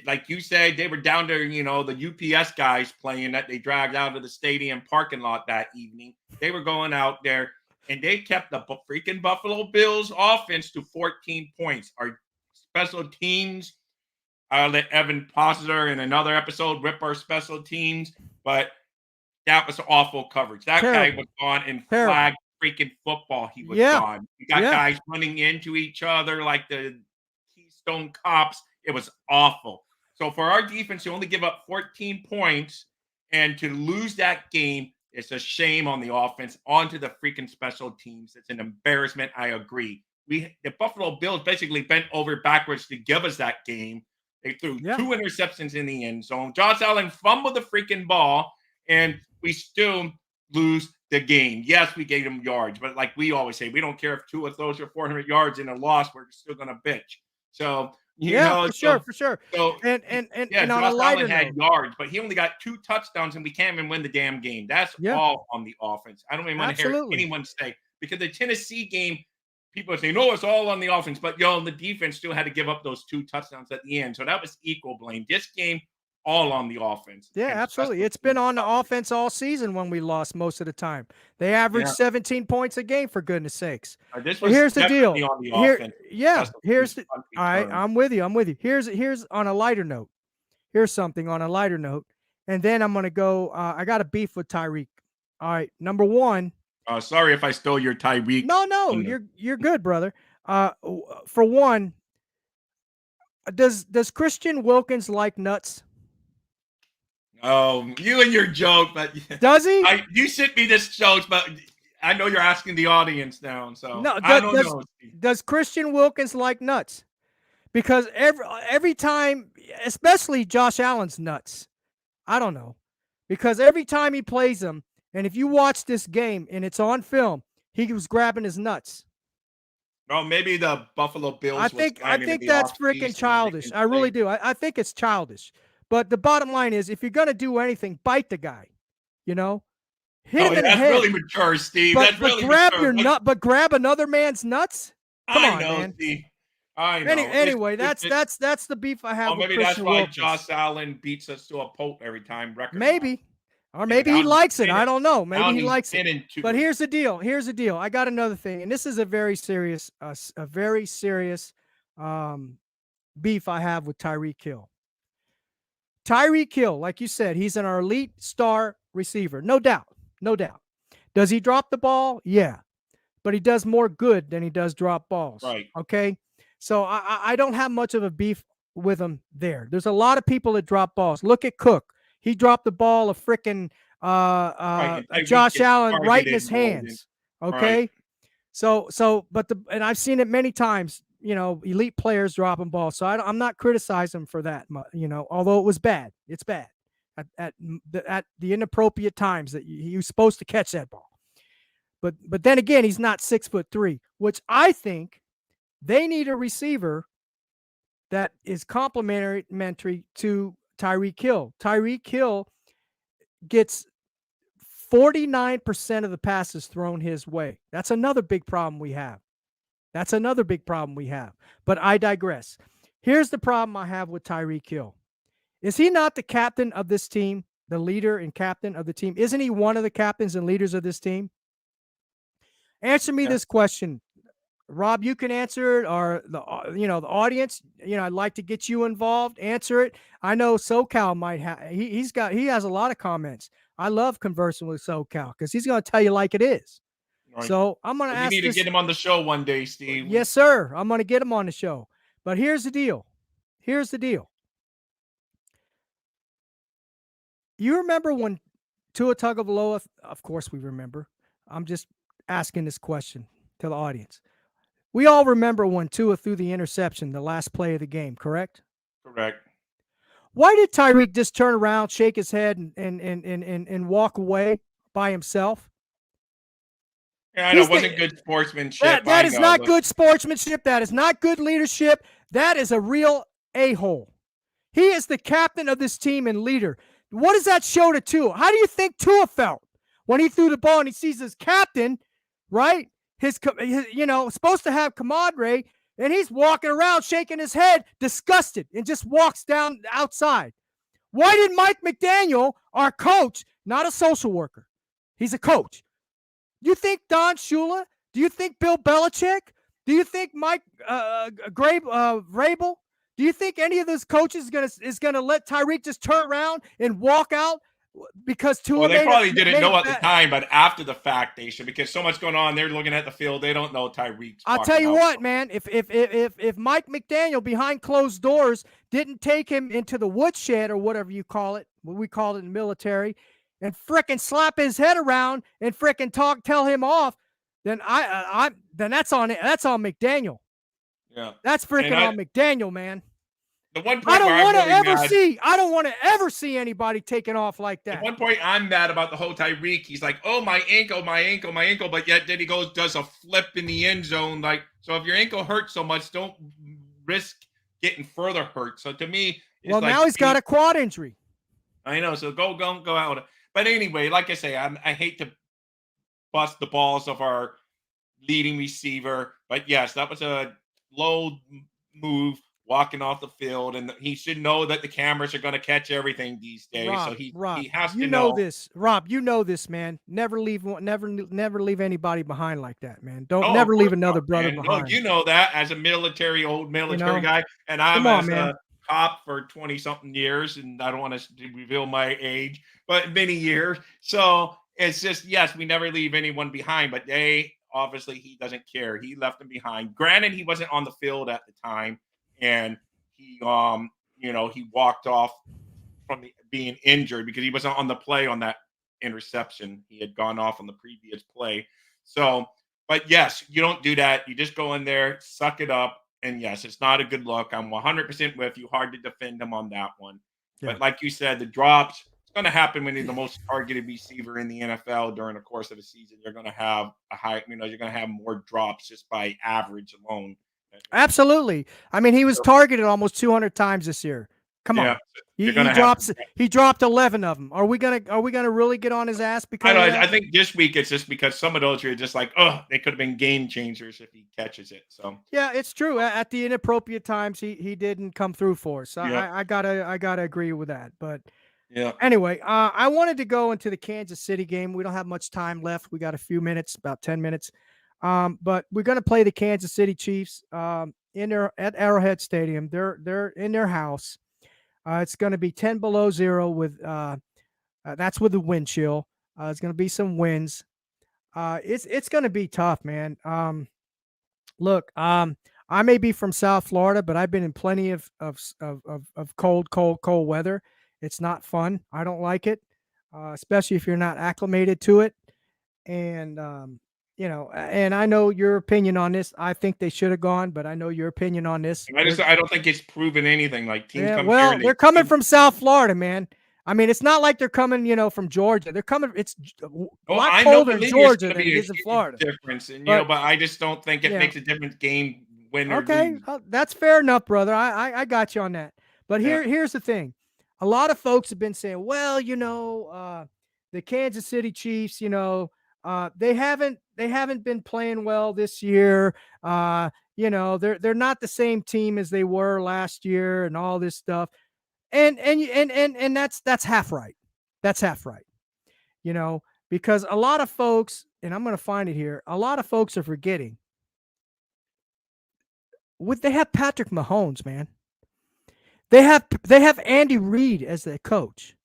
like you said, they were down to, the UPS guys playing that they dragged out of the stadium parking lot that evening. They were going out there, and they kept the freaking Buffalo Bills offense to 14 points. Our special teams, I'll let Evan Posner in another episode rip our special teams, but that was awful coverage. That guy was gone in flag freaking football. He was gone. We got guys running into each other like the Keystone Cops. It was awful. So for our defense to only give up 14 points and to lose that game, it's a shame on the offense, onto the freaking special teams. It's an embarrassment. I agree. The Buffalo Bills basically bent over backwards to give us that game. They threw 2 interceptions in the end zone. Josh Allen fumbled the freaking ball, and we still lose the game. Yes, we gave them yards, but like we always say, we don't care if Tua throws for 400 yards in a loss, we're still going to bitch. So, for sure. So, and on Josh a lighter Allen had note, yards, but he only got 2 touchdowns, and we can't even win the damn game. That's all on the offense. I don't even want to hear anyone say, because the Tennessee game, people are saying, no, it's all on the offense, but the defense still had to give up those 2 touchdowns at the end. So that was equal blame. This game, all on the offense. Yeah, absolutely. It's been on the offense all season when we lost most of the time. They averaged 17 points a game, for goodness sakes. This was here's the deal. On the offense. All right, I'm with you. Here's on a lighter note. Here's something on a lighter note. And then I'm going to go, I got a beef with Tyreek. All right, number 1. Sorry if I stole your Tyreek. No, you're good, brother. For one, does Christian Wilkins like nuts? Oh, you and your joke, but does he? You sent me this joke, but I know you're asking the audience now. So no, I don't know. Does Christian Wilkins like nuts? Because every time, especially Josh Allen's nuts, I don't know, because every time he plays them, and if you watch this game and it's on film, he was grabbing his nuts. Well, maybe the Buffalo Bills. I think that's freaking childish. I really do. I think it's childish. But the bottom line is, if you're gonna do anything, bite the guy. Hit him in the head. That's really mature, Steve. But grab another man's nuts. Come on, man. Steve. I know. Anyway, that's the beef I have. Maybe that's why Josh Allen beats us to a pulp every time. Maybe. Or maybe he likes it. I don't know. Maybe he likes it. But here's the deal. I got another thing, and this is a very serious beef I have with Tyreek Hill. Tyreek Hill, like you said, he's an elite star receiver. No doubt. Does he drop the ball? Yeah. But he does more good than he does drop balls. Right. Okay? So I don't have much of a beef with him there. There's a lot of people that drop balls. Look at Cook. He dropped the ball of frickin' Josh Allen right in his hands. Okay. Right. So, and I've seen it many times, elite players dropping balls. So I'm not criticizing him for that, although it was bad. It's bad at the inappropriate times that he was supposed to catch that ball. But then again, he's not 6'3", which I think they need a receiver that is complementary to Tyreek Hill. Tyreek Hill gets 49% of the passes thrown his way. That's another big problem we have. But I digress. Here's the problem I have with Tyreek Hill. Is he not the captain of this team, the leader and captain of the team? Isn't he one of the captains and leaders of this team? Answer me this question. Rob, you can answer it, or the audience. I'd like to get you involved. Answer it. I know SoCal might have. He has a lot of comments. I love conversing with SoCal because he's going to tell you like it is. Right. So I'm going to ask. You need to get him on the show one day, Steve. Yes, sir. I'm going to get him on the show. But here's the deal. You remember when Tua Tagovailoa? Of course, we remember. I'm just asking this question to the audience. We all remember when Tua threw the interception, the last play of the game, correct? Correct. Why did Tyreek just turn around, shake his head, and walk away by himself? Yeah, I know it wasn't good sportsmanship. That is not good sportsmanship. That is not good leadership. That is a real a-hole. He is the captain of this team and leader. What does that show to Tua? How do you think Tua felt when he threw the ball and he sees his captain, right? His supposed to have camaraderie, and he's walking around shaking his head, disgusted, and just walks down outside. Why did Mike McDaniel, our coach, not a social worker, he's a coach? Do you think Don Shula? Do you think Bill Belichick? Do you think Mike Vrabel? Do you think any of those coaches is gonna let Tyreek just turn around and walk out? Because they probably didn't know at the time, but after the fact they should, because so much going on. They're looking at the field. They don't know Tyreek's. I'll tell you what, man. If Mike McDaniel behind closed doors didn't take him into the woodshed or whatever you call it, what we call it in the military, and frickin' slap his head around and frickin' tell him off, then then that's on McDaniel. Yeah, that's frickin' on McDaniel, man. The one point I don't want to ever see anybody taking off like that. At one point, I'm mad about the whole Tyreek. He's like, "Oh, my ankle," but yet then he does a flip in the end zone. Like, so if your ankle hurts so much, don't risk getting further hurt. So to me, now he's got a quad injury. I know. So go out. But anyway, like I say, I hate to bust the balls of our leading receiver, but yes, that was a low move. Walking off the field, and he should know that the cameras are going to catch everything these days. Rob, so he has to know this. Rob, you know this, man. Never leave anybody behind like that, man. Never leave another brother behind. No, you know that as a old military guy, and I'm a cop for 20-something years, and I don't want to reveal my age, but many years. So it's just, yes, we never leave anyone behind, but obviously he doesn't care. He left them behind. Granted, he wasn't on the field at the time. And he, he walked off from being injured because he wasn't on the play on that interception. He had gone off on the previous play. So, but yes, you don't do that. You just go in there, suck it up. And yes, it's not a good look. I'm 100% with you. Hard to defend him on that one. Yeah. But like you said, the drops, it's going to happen when you're the most targeted receiver in the NFL during the course of the season. You're going to have you're going to have more drops just by average alone. Absolutely. I mean, he was targeted almost 200 times this year. Come on. He dropped 11 of them. Are we gonna really get on his ass because I think this week it's just because some of those are just like, they could have been game changers if he catches it. So yeah, it's true. At the inappropriate times he didn't come through for us. So yeah. I gotta agree with that. But yeah. Anyway, I wanted to go into the Kansas City game. We don't have much time left. We got a few minutes, about 10 minutes. But we're going to play the Kansas City Chiefs at Arrowhead Stadium. They're in their house. It's going to be 10 below zero with that's with the wind chill. It's going to be some winds. It's going to be tough, man. Look, I may be from South Florida, but I've been in plenty of cold weather. It's not fun. I don't like it, especially if you're not acclimated to it. And and I know your opinion on this. I think they should have gone, but I know your opinion on this. I don't think it's proven anything. Like teams come well, here. They're coming from South Florida, man. I mean, it's not like they're coming, from Georgia. They're coming. It's a lot colder in Georgia than it is in Florida. Difference, and but I just don't think it makes a difference game win or lose. That's fair enough, brother. I got you on that. But here's the thing. a lot of folks have been saying, well, the Kansas City Chiefs, they haven't been playing well this year. They're not the same team as they were last year and all this stuff. And that's half right. That's half right. Because a lot of folks, and I'm going to find it here, a lot of folks are forgetting they have Patrick Mahomes, man. They have Andy Reid as their coach.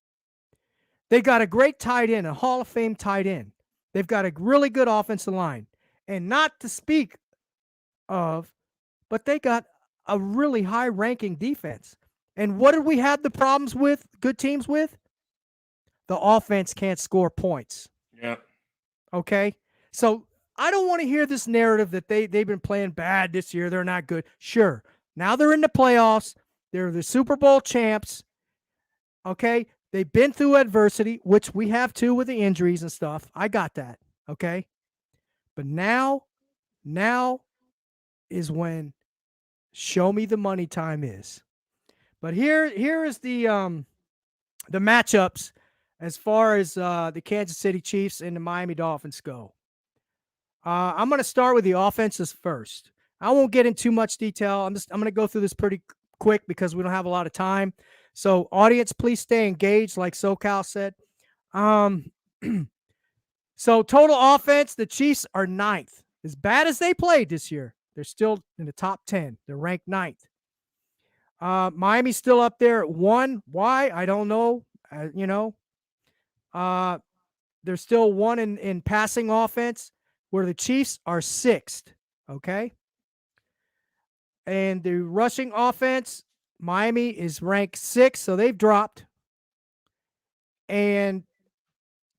They got a great tight end, a Hall of Fame tight end. They've got a really good offensive line. And not to speak of, but they got a really high-ranking defense. And what did we have the problems with, good teams with? The offense can't score points. Yeah. Okay? So I don't want to hear this narrative that they've been playing bad this year. They're not good. Sure. Now they're in the playoffs. They're the Super Bowl champs. Okay? They've been through adversity, which we have too with the injuries and stuff. I got that. Okay? But now is when show me the money time is. But here is the matchups as far as the Kansas City Chiefs and the Miami Dolphins go. I'm going to start with the offenses first. I won't get in too much detail. I'm going to go through this pretty quick because we don't have a lot of time. So, audience, please stay engaged, like SoCal said. So, total offense, the Chiefs are 9th. As bad as they played this year, they're still in the top 10. They're ranked 9th. Miami's still up there at 1. Why? I don't know. They're still 1 in passing offense, where the Chiefs are 6th. Okay? And the rushing offense, Miami is ranked 6th, so they've dropped. And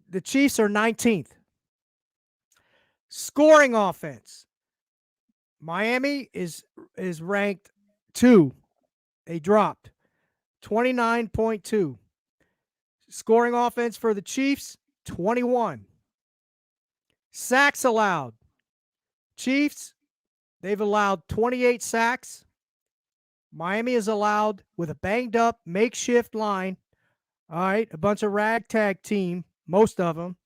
the Chiefs are 19th. Scoring offense, Miami is ranked 2. They dropped 29.2. Scoring offense for the Chiefs, 21. Sacks allowed. Chiefs, they've allowed 28 sacks. Miami is allowed, with a banged up makeshift line, all right, a bunch of ragtag team, most of them.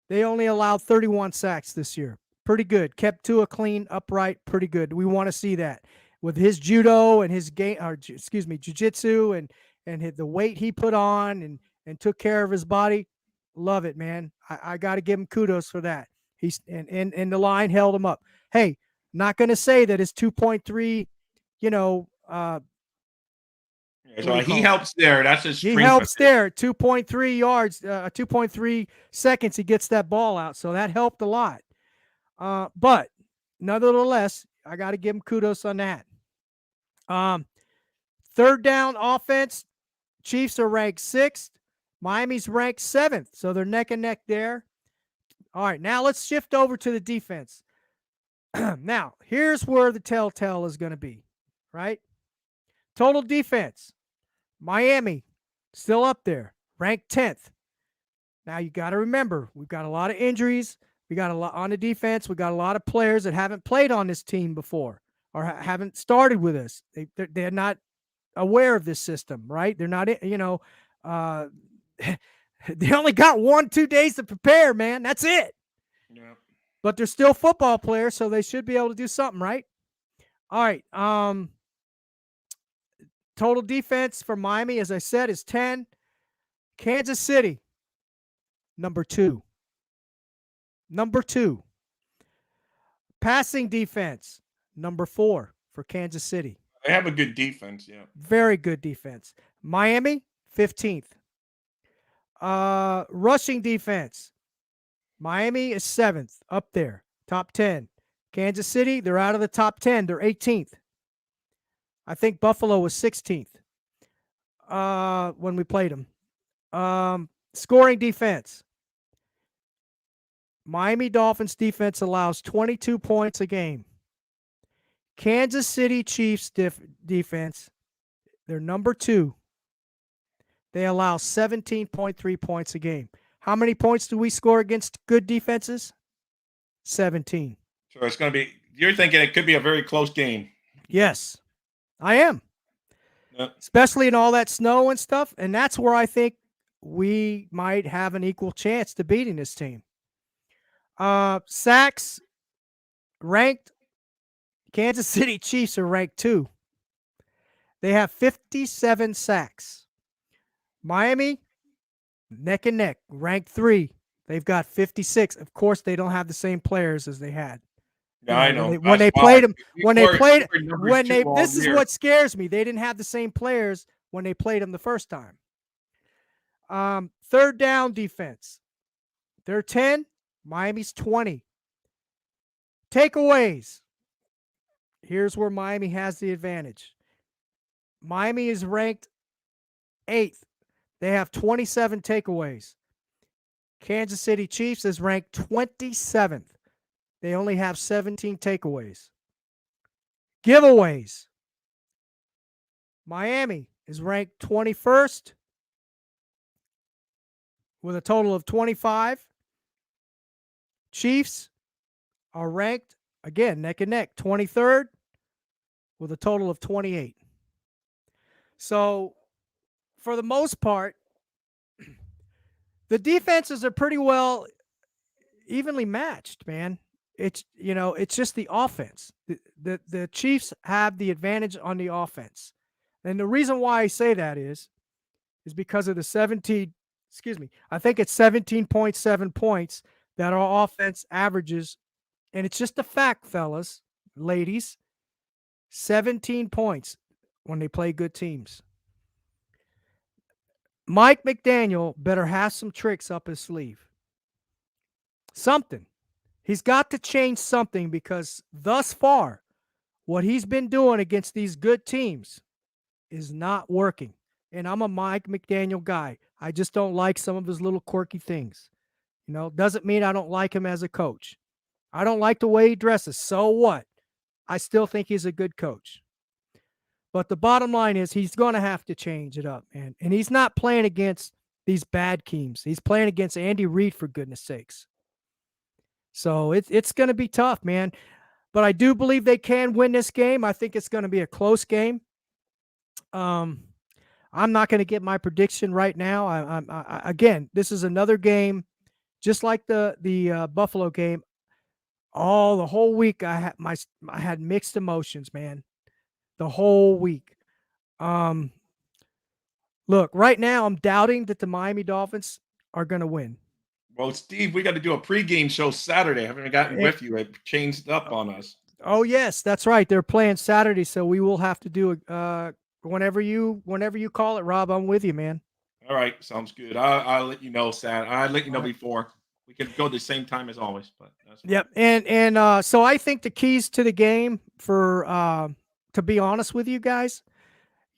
They only allowed 31 sacks this year. Pretty good. Kept Tua clean, upright, pretty good. We want to see that. With his judo and his jiu-jitsu and the weight he put on and took care of his body. Love it, man. I got to give him kudos for that. He's and the line held him up. Hey, not going to say that his 2.3, so he helps there. That's his strength. He helps there. 2.3 yards, 2.3 seconds, he gets that ball out. So that helped a lot. But nevertheless, I got to give him kudos on that. Third down offense, Chiefs are ranked 6th. Miami's ranked 7th. So they're neck and neck there. All right, now let's shift over to the defense. Now, here's where the telltale is going to be, right? Total defense. Miami, still up there, ranked 10th. Now, you got to remember, we've got a lot of injuries. We got a lot on the defense. We got a lot of players that haven't played on this team before or haven't started with us. They're not aware of this system, right? They're not, they only got 1-2 days to prepare, man. That's it. Yeah. But they're still football players, so they should be able to do something, right? All right. Total defense for Miami, as I said, is 10. Kansas City, number 2. Number 2. Passing defense, number 4 for Kansas City. They have a good defense, yeah. Very good defense. Miami, 15th. Rushing defense, Miami is 7th, up there, top 10. Kansas City, they're out of the top 10. They're 18th. I think Buffalo was 16th when we played them. Scoring defense, Miami Dolphins defense allows 22 points a game. Kansas City Chiefs defense, they're number 2. They allow 17.3 points a game. How many points do we score against good defenses? 17. So it's going to be, you're thinking it could be a very close game. Yes, I am. Yep. especially in all that snow and stuff. And that's where I think we might have an equal chance to beating this team. Sacks ranked. Kansas City Chiefs are ranked 2. They have 57 sacks. Miami, neck and neck, ranked 3. They've got 56. Of course, they don't have the same players as they had. Yeah, I know. When they That's why. played them, We were number 2 all this is year. what scares me. They didn't have the same players when they played them the first time. Third down defense. They're 10. Miami's 20. Takeaways. Here's where Miami has the advantage. Miami is ranked 8th. They have 27 takeaways. Kansas City Chiefs is ranked 27th. They only have 17 takeaways. Giveaways. Miami is ranked 21st with a total of 25. Chiefs are ranked, again, neck and neck, 23rd with a total of 28. So, for the most part, the defenses are pretty well evenly matched, man. It's just the offense. The Chiefs have the advantage on the offense. And the reason why I say that is because of the 17, I think it's 17.7 points that our offense averages. And it's just a fact, fellas, ladies, 17 points when they play good teams. Mike McDaniel better have some tricks up his sleeve. Something. He's got to change something because thus far, what he's been doing against these good teams is not working. And I'm a Mike McDaniel guy. I just don't like some of his little quirky things. Doesn't mean I don't like him as a coach. I don't like the way he dresses. So what? I still think he's a good coach. But the bottom line is he's going to have to change it up, man. And he's not playing against these bad teams. He's playing against Andy Reid, for goodness sakes. So it's going to be tough, man. But I do believe they can win this game. I think it's going to be a close game. I'm not going to get my prediction right now. Again, this is another game, just like the Buffalo game. The whole week I had mixed emotions, man. The whole week. Look, right now I'm doubting that the Miami Dolphins are going to win. Well, Steve, we got to do a pregame show Saturday. I haven't gotten with you. It changed up on us. Oh yes, that's right. They're playing Saturday, so we will have to do whenever you call it, Rob. I'm with you, man. All right, sounds good. I'll let you know, I'll let you know before. We can go the same time as always, but that's fine. Yep. And so I think the keys to the game, for to be honest with you guys,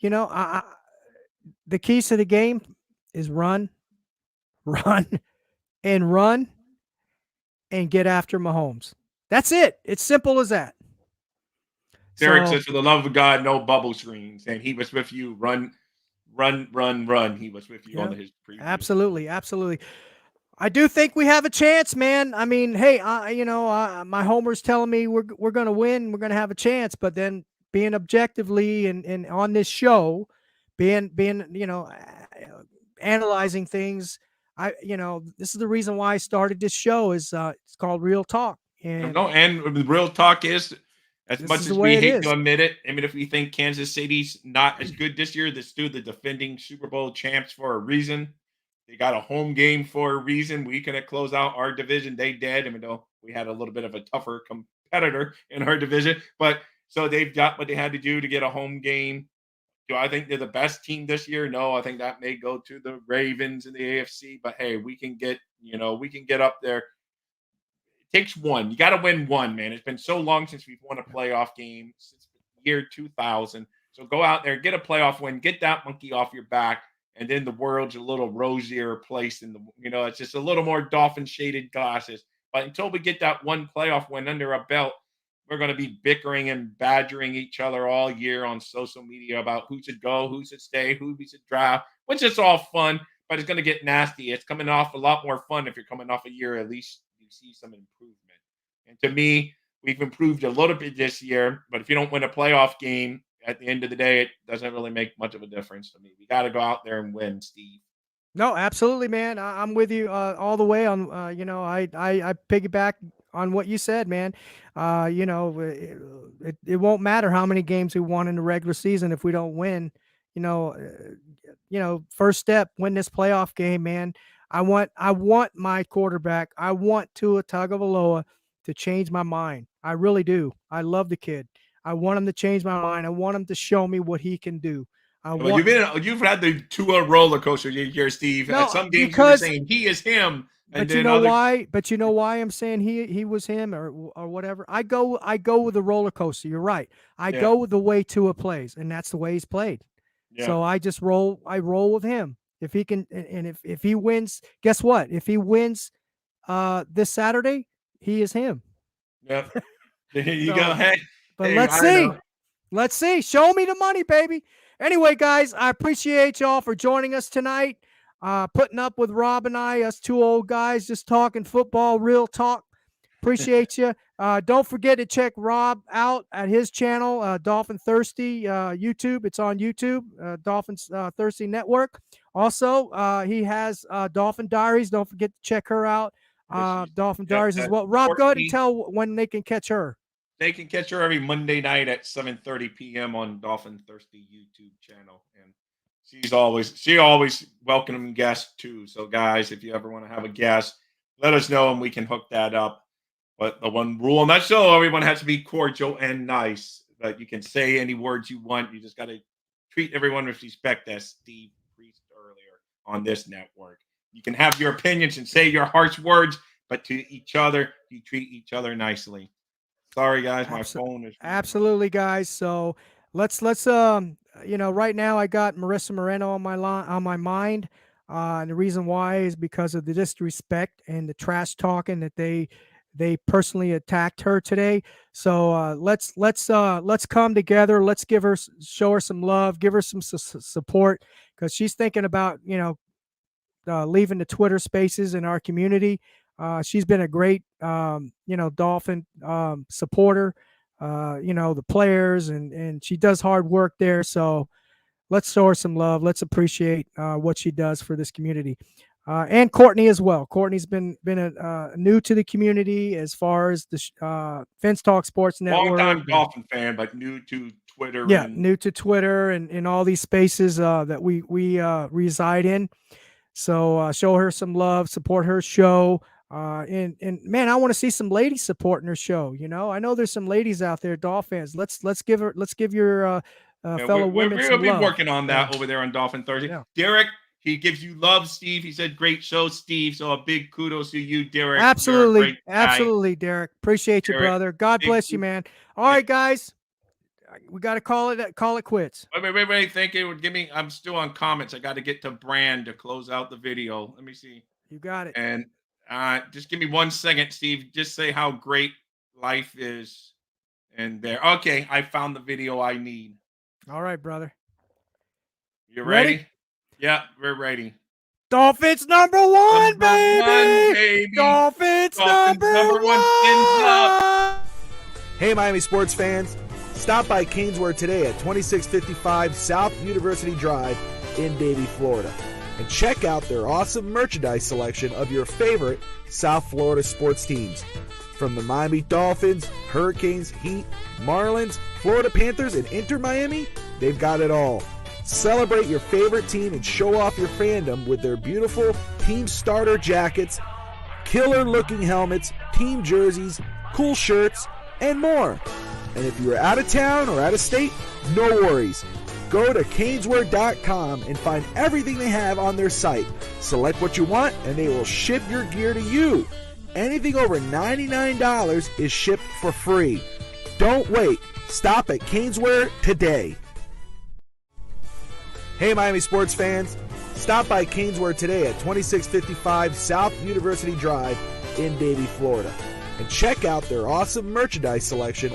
the keys to the game is run, and get after Mahomes. That's it. It's simple as that. Derek says, for the love of God, no bubble screens. And he was with you. Run. He was with you on his preview. Absolutely. I do think we have a chance, man. I mean, hey, my homer's telling me we're going to win. We're going to have a chance. But then being objectively and on this show, being analyzing things, this is the reason why I started this show. Is it's called Real Talk. And the real talk is, as much as we hate to admit it, I mean, if we think Kansas City's not as good this year, let's do the defending Super Bowl champs for a reason. They got a home game for a reason. We could close out our division. They did. I mean, though we had a little bit of a tougher competitor in our division, but so they've got what they had to do to get a home game. Do I think they're the best team this year? No, I think that may go to the Ravens in the AFC. But hey, we can get up there. It takes one. You got to win one, man. It's been so long since we've won a playoff game, since the year 2000. So go out there, get a playoff win, get that monkey off your back, and then the world's a little rosier place. It's just a little more Dolphin shaded glasses. But until we get that one playoff win under our belt, we're going to be bickering and badgering each other all year on social media about who should go, who should stay, who we should draft, which is all fun, but it's going to get nasty. It's coming off a lot more fun if you're coming off a year, at least you see some improvement. And to me, we've improved a little bit this year, but if you don't win a playoff game, at the end of the day, it doesn't really make much of a difference to me. We got to go out there and win, Steve. No, absolutely, man. I'm with you all the way on. I piggyback on what you said, man. It won't matter how many games we won in the regular season if we don't win. First step, win this playoff game, man. I want my quarterback. I want Tua Tagovailoa to change my mind. I really do. I love the kid. I want him to change my mind. I want him to show me what he can do. You've had the Tua roller coaster here, Steve. No, at some games you were saying he is him, but you know why? But you know why I'm saying he was him or whatever. I go with the roller coaster. You're right. I go with the way Tua plays, and that's the way he's played. Yeah. So I just roll. I roll with him. If he can, and if he wins, guess what? If he wins this Saturday, he is him. Yep. There you go. Hey, but let's see. Let's see. Show me the money, baby. Anyway, guys, I appreciate y'all for joining us tonight, putting up with Rob and I, us two old guys, just talking football, real talk. Appreciate you. Don't forget to check Rob out at his channel, Dolphin Thirsty YouTube. It's on YouTube, Dolphins Thirsty Network. Also, he has Dolphin Diaries. Don't forget to check her out. Dolphin Diaries as well. Rob, go ahead and tell when they can catch her. They can catch her every Monday night at 7:30 p.m. on Dolphin Thirsty YouTube channel, and she always welcoming guests too. So guys, if you ever want to have a guest, let us know and we can hook that up. But the one rule on that show, everyone has to be cordial and nice. But you can say any words you want. You just got to treat everyone with respect, as Steve preached earlier on this network. You can have your opinions and say your harsh words, but to each other, you treat each other nicely. Sorry, guys, my phone is absolutely, guys. So let's right now I got Marissa Moreno on my mind, and the reason why is because of the disrespect and the trash talking that they personally attacked her today. So let's come together. Let's show her some love, give her some support, because she's thinking about leaving the Twitter spaces in our community. She's been a great, Dolphin supporter, the players, and she does hard work there. So let's show her some love. Let's appreciate what she does for this community. And Courtney as well. Courtney's been new to the community as far as the Fence Talk Sports Network. Long-time Dolphin fan, but new to Twitter. Yeah, new to Twitter and all these spaces that we reside in. So show her some love, support her show. And man, I want to see some ladies supporting her show. I know there's some ladies out there, Dolphins. Let's give your fellow women some love. We'll be working on that over there on Dolphin Thursday. Yeah. Derek, he gives you love, Steve. He said, great show, Steve. So a big kudos to you, Derek. Absolutely. Absolutely, Derek. Appreciate you, brother. God bless you, man. All right, guys. We got to call it quits. Wait. Thank you. I'm still on comments. I got to get to Brand to close out the video. Let me see. You got it. And just give me 1 second, Steve. Just say how great life is. And there. Okay, I found the video I need. All right, brother. You ready? Yeah, we're ready. Dolphins number one, baby! Dolphins number one! Hey, Miami sports fans. Stop by Canesware today at 2655 South University Drive in Davie, Florida. And check out their awesome merchandise selection of your favorite South Florida sports teams. From the Miami Dolphins, Hurricanes, Heat, Marlins, Florida Panthers, and Inter Miami, they've got it all. Celebrate your favorite team and show off your fandom with their beautiful team starter jackets, killer-looking helmets, team jerseys, cool shirts, and more. And if you're out of town or out of state, no worries. Go to caneswear.com and find everything they have on their site. Select what you want, and they will ship your gear to you. Anything over $99 is shipped for free. Don't wait. Stop at Caneswear today. Hey, Miami sports fans. Stop by Caneswear today at 2655 South University Drive in Davie, Florida. And check out their awesome merchandise selection